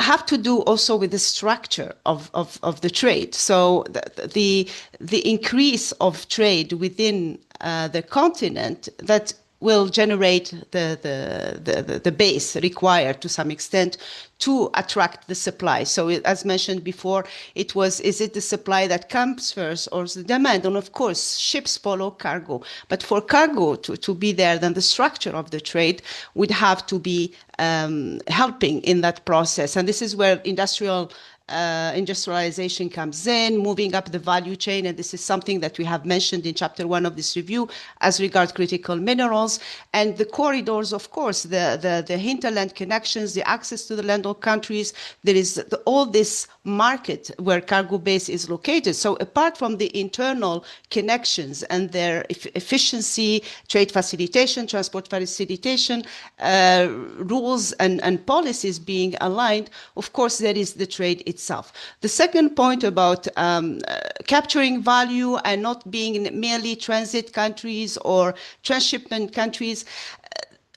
have to do also with the structure of the trade. So the increase of trade within the continent that will generate the base required to some extent to attract the supply. So as mentioned before, is it the supply that comes first or the demand? And of course, ships follow cargo. But for cargo to be there, then the structure of the trade would have to be helping in that process. And this is where industrialization comes in, moving up the value chain, and this is something that we have mentioned in chapter 1 of this review as regards critical minerals. And the corridors, of course, the hinterland connections, the access to the landlocked countries, there is all this market where cargo base is located. So apart from the internal connections and their efficiency, trade facilitation, transport facilitation, rules and policies being aligned, of course, there is the trade itself. The second point about capturing value and not being merely transit countries or transshipment countries,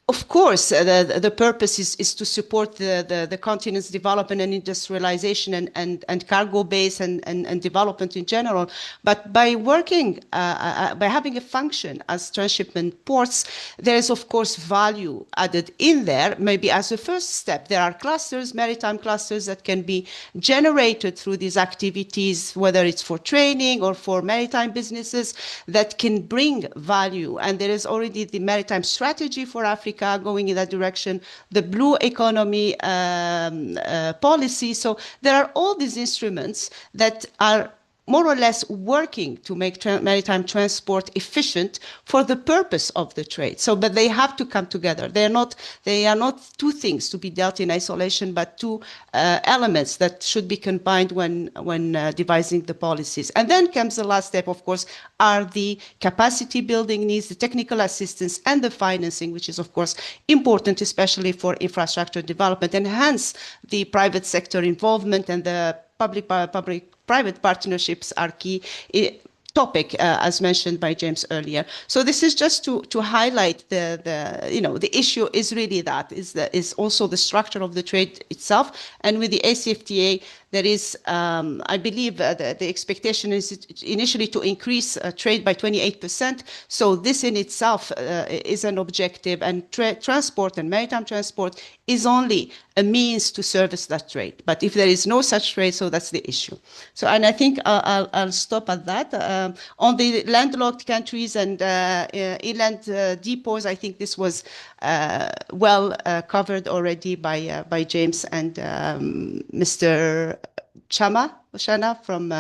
of course, the purpose is to support the continent's development and industrialization and cargo base and development in general. But by working, by having a function as transshipment ports, there is, of course, value added in there. Maybe as a first step, there are clusters, maritime clusters that can be generated through these activities, whether it's for training or for maritime businesses that can bring value. And there is already the maritime strategy for Africa going in that direction, the blue economy policy. So there are all these instruments that are more or less working to make maritime transport efficient for the purpose of the trade. So, but they have to come together. They are not two things to be dealt in isolation, but two elements that should be combined when devising the policies. And then comes the last step, of course, are the capacity building needs, the technical assistance, and the financing, which is, of course, important, especially for infrastructure development, and hence the private sector involvement and the public-private partnerships are key topic, as mentioned by James earlier. So this is just to highlight the issue is really is also the structure of the trade itself. And with the ACFTA, there is, I believe, the expectation is initially to increase trade by 28%. So this in itself is an objective, and transport and maritime transport is only a means to service that trade. But if there is no such trade, so that's the issue. So, and I think I'll stop at that. On the landlocked countries and inland depots, I think this was well covered already by James and Mr. Shana from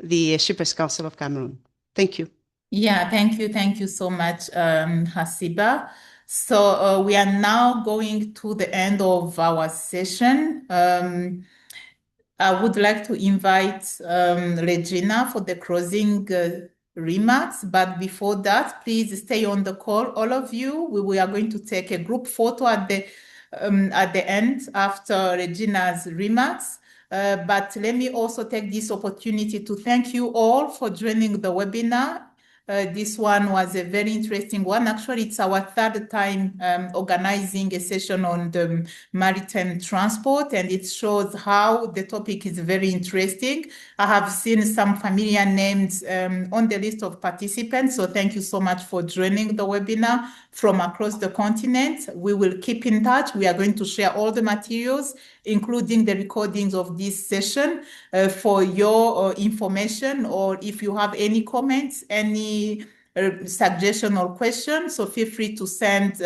the Shippers Council of Cameroon. Thank you. Yeah, thank you so much, Hasiba. So we are now going to the end of our session. I would like to invite Regina for the closing remarks, but before that, please stay on the call, all of you. We are going to take a group photo at the end after Regina's remarks. But let me also take this opportunity to thank you all for joining the webinar. This one was a very interesting one. Actually, it's our third time organizing a session on the maritime transport, and it shows how the topic is very interesting. I have seen some familiar names on the list of participants, so thank you so much for joining the webinar from across the continent. We will keep in touch. We are going to share all the materials, including the recordings of this session for your information, or if you have any comments, any suggestion or question, so feel free to send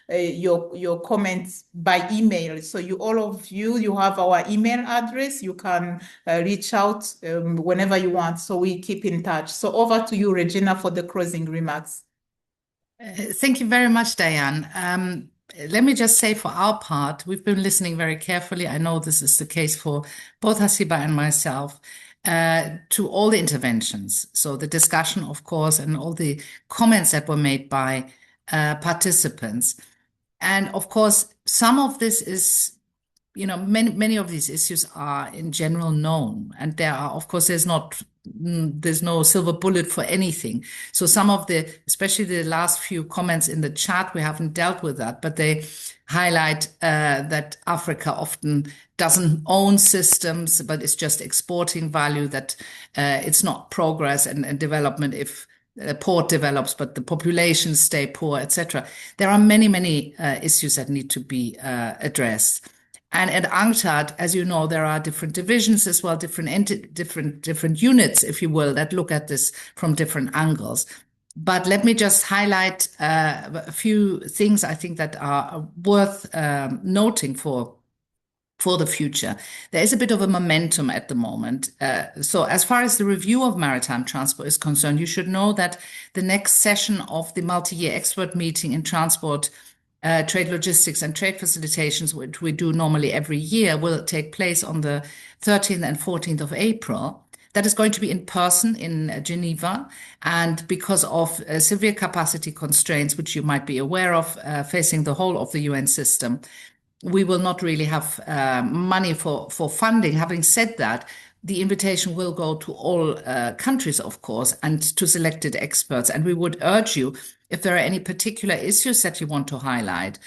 your comments by email. So all of you have our email address. You can reach out whenever you want. So we keep in touch. So over to you, Regina, for the closing remarks. Thank you very much, Diane. Let me just say, for our part, we've been listening very carefully. I know this is the case for both Hasiba and myself, to all the interventions. So the discussion, of course, and all the comments that were made by participants. And of course, some of this is, many of these issues are in general known. And there are, of course, there's no silver bullet for anything. So some of especially the last few comments in the chat, we haven't dealt with that, but they highlight that Africa often doesn't own systems, but it's just exporting value, that it's not progress and development if port develops, but the populations stay poor, etc. There are many, many issues that need to be addressed. And at UNCTAD, as you know, there are different divisions as well, different units, if you will, that look at this from different angles. But let me just highlight a few things I think that are worth noting for the future. There is a bit of a momentum at the moment. So as far as the review of maritime transport is concerned, you should know that the next session of the multi-year expert meeting in transport, trade logistics and trade facilitations, which we do normally every year, will take place on the 13th and 14th of April. That is going to be in person in Geneva. And because of severe capacity constraints, which you might be aware of, facing the whole of the UN system, we will not really have money for funding. Having said that, the invitation will go to all countries, of course, and to selected experts. And we would urge you, if there are any particular issues that you want to highlight,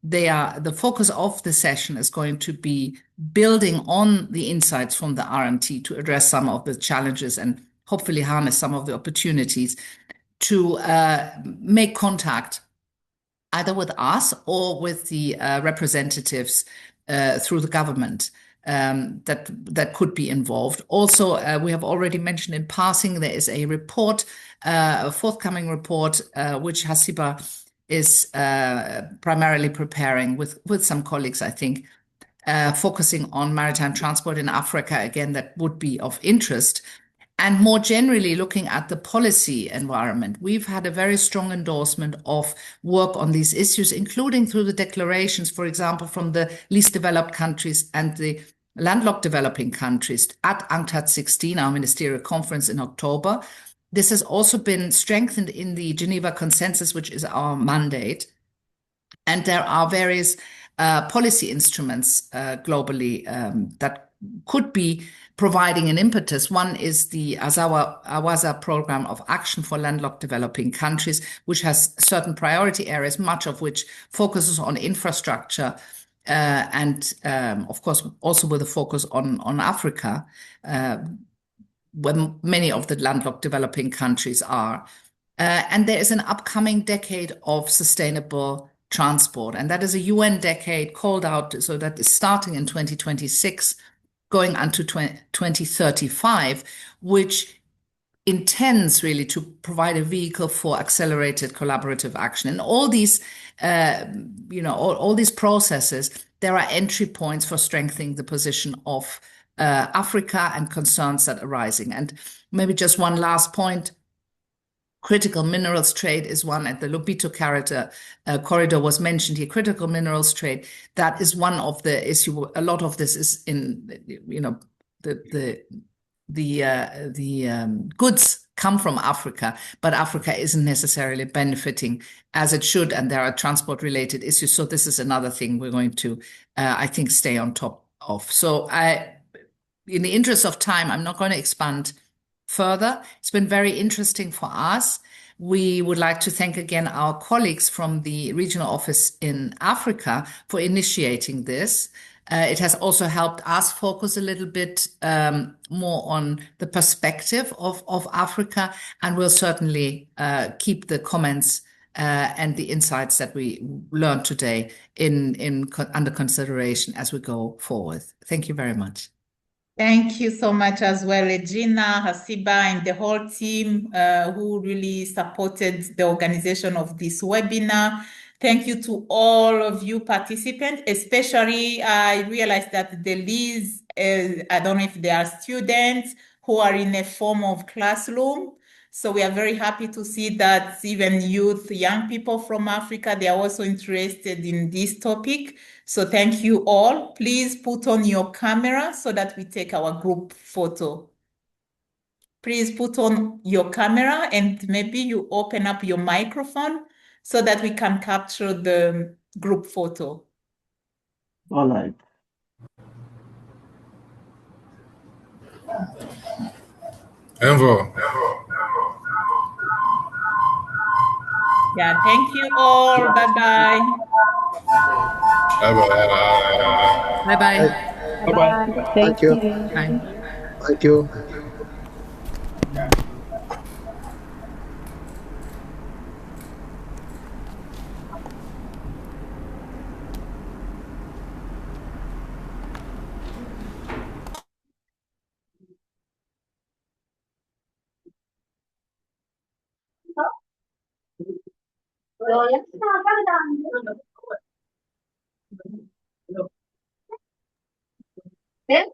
the focus of the session is going to be building on the insights from the RMT to address some of the challenges and hopefully harness some of the opportunities to make contact either with us or with the representatives through the government that could be involved. Also, we have already mentioned in passing, there is a report, a forthcoming report, which Hasiba is primarily preparing with some colleagues, I think, focusing on maritime transport in Africa. Again, that would be of interest. And more generally, looking at the policy environment, we've had a very strong endorsement of work on these issues, including through the declarations, for example, from the least developed countries and the landlocked developing countries at UNCTAD 16, our ministerial conference in October. This has also been strengthened in the Geneva Consensus, which is our mandate. And there are various policy instruments globally that could be providing an impetus. One is the AWASA Program of Action for Landlocked Developing Countries, which has certain priority areas, much of which focuses on infrastructure and, of course, also with a focus on Africa, where many of the landlocked developing countries are. And there is an upcoming decade of sustainable transport, and that is a UN decade called out, so that is starting in 2026, going on to 2035, which intends really to provide a vehicle for accelerated collaborative action. And all these, all these processes, there are entry points for strengthening the position of Africa and concerns that are arising. And maybe just one last point. Critical minerals trade is one, and the Lobito corridor was mentioned here. Critical minerals trade, that is one of the issue. A lot of this is in, the goods come from Africa, but Africa isn't necessarily benefiting as it should, and there are transport-related issues. So this is another thing we're going to, I think, stay on top of. So in the interest of time, I'm not going to expand further. It's been very interesting for us. We would like to thank again our colleagues from the regional office in Africa for initiating this. It has also helped us focus a little bit more on the perspective of Africa, and we'll certainly keep the comments and the insights that we learned today under consideration as we go forward. Thank you very much. Thank you so much as well, Regina, Hasiba, and the whole team who really supported the organization of this webinar. Thank you to all of you participants, especially I realized that the leads, I don't know if they are students who are in a form of classroom. So we are very happy to see that even youth, young people from Africa, they are also interested in this topic. So thank you all. Please put on your camera so that we take our group photo. Please put on your camera and maybe you open up your microphone so that we can capture the group photo. All right. Envo. Yeah, thank you all. Bye-bye. Bye-bye. Bye-bye. Bye-bye. Thank you. Bye. Thank you. Then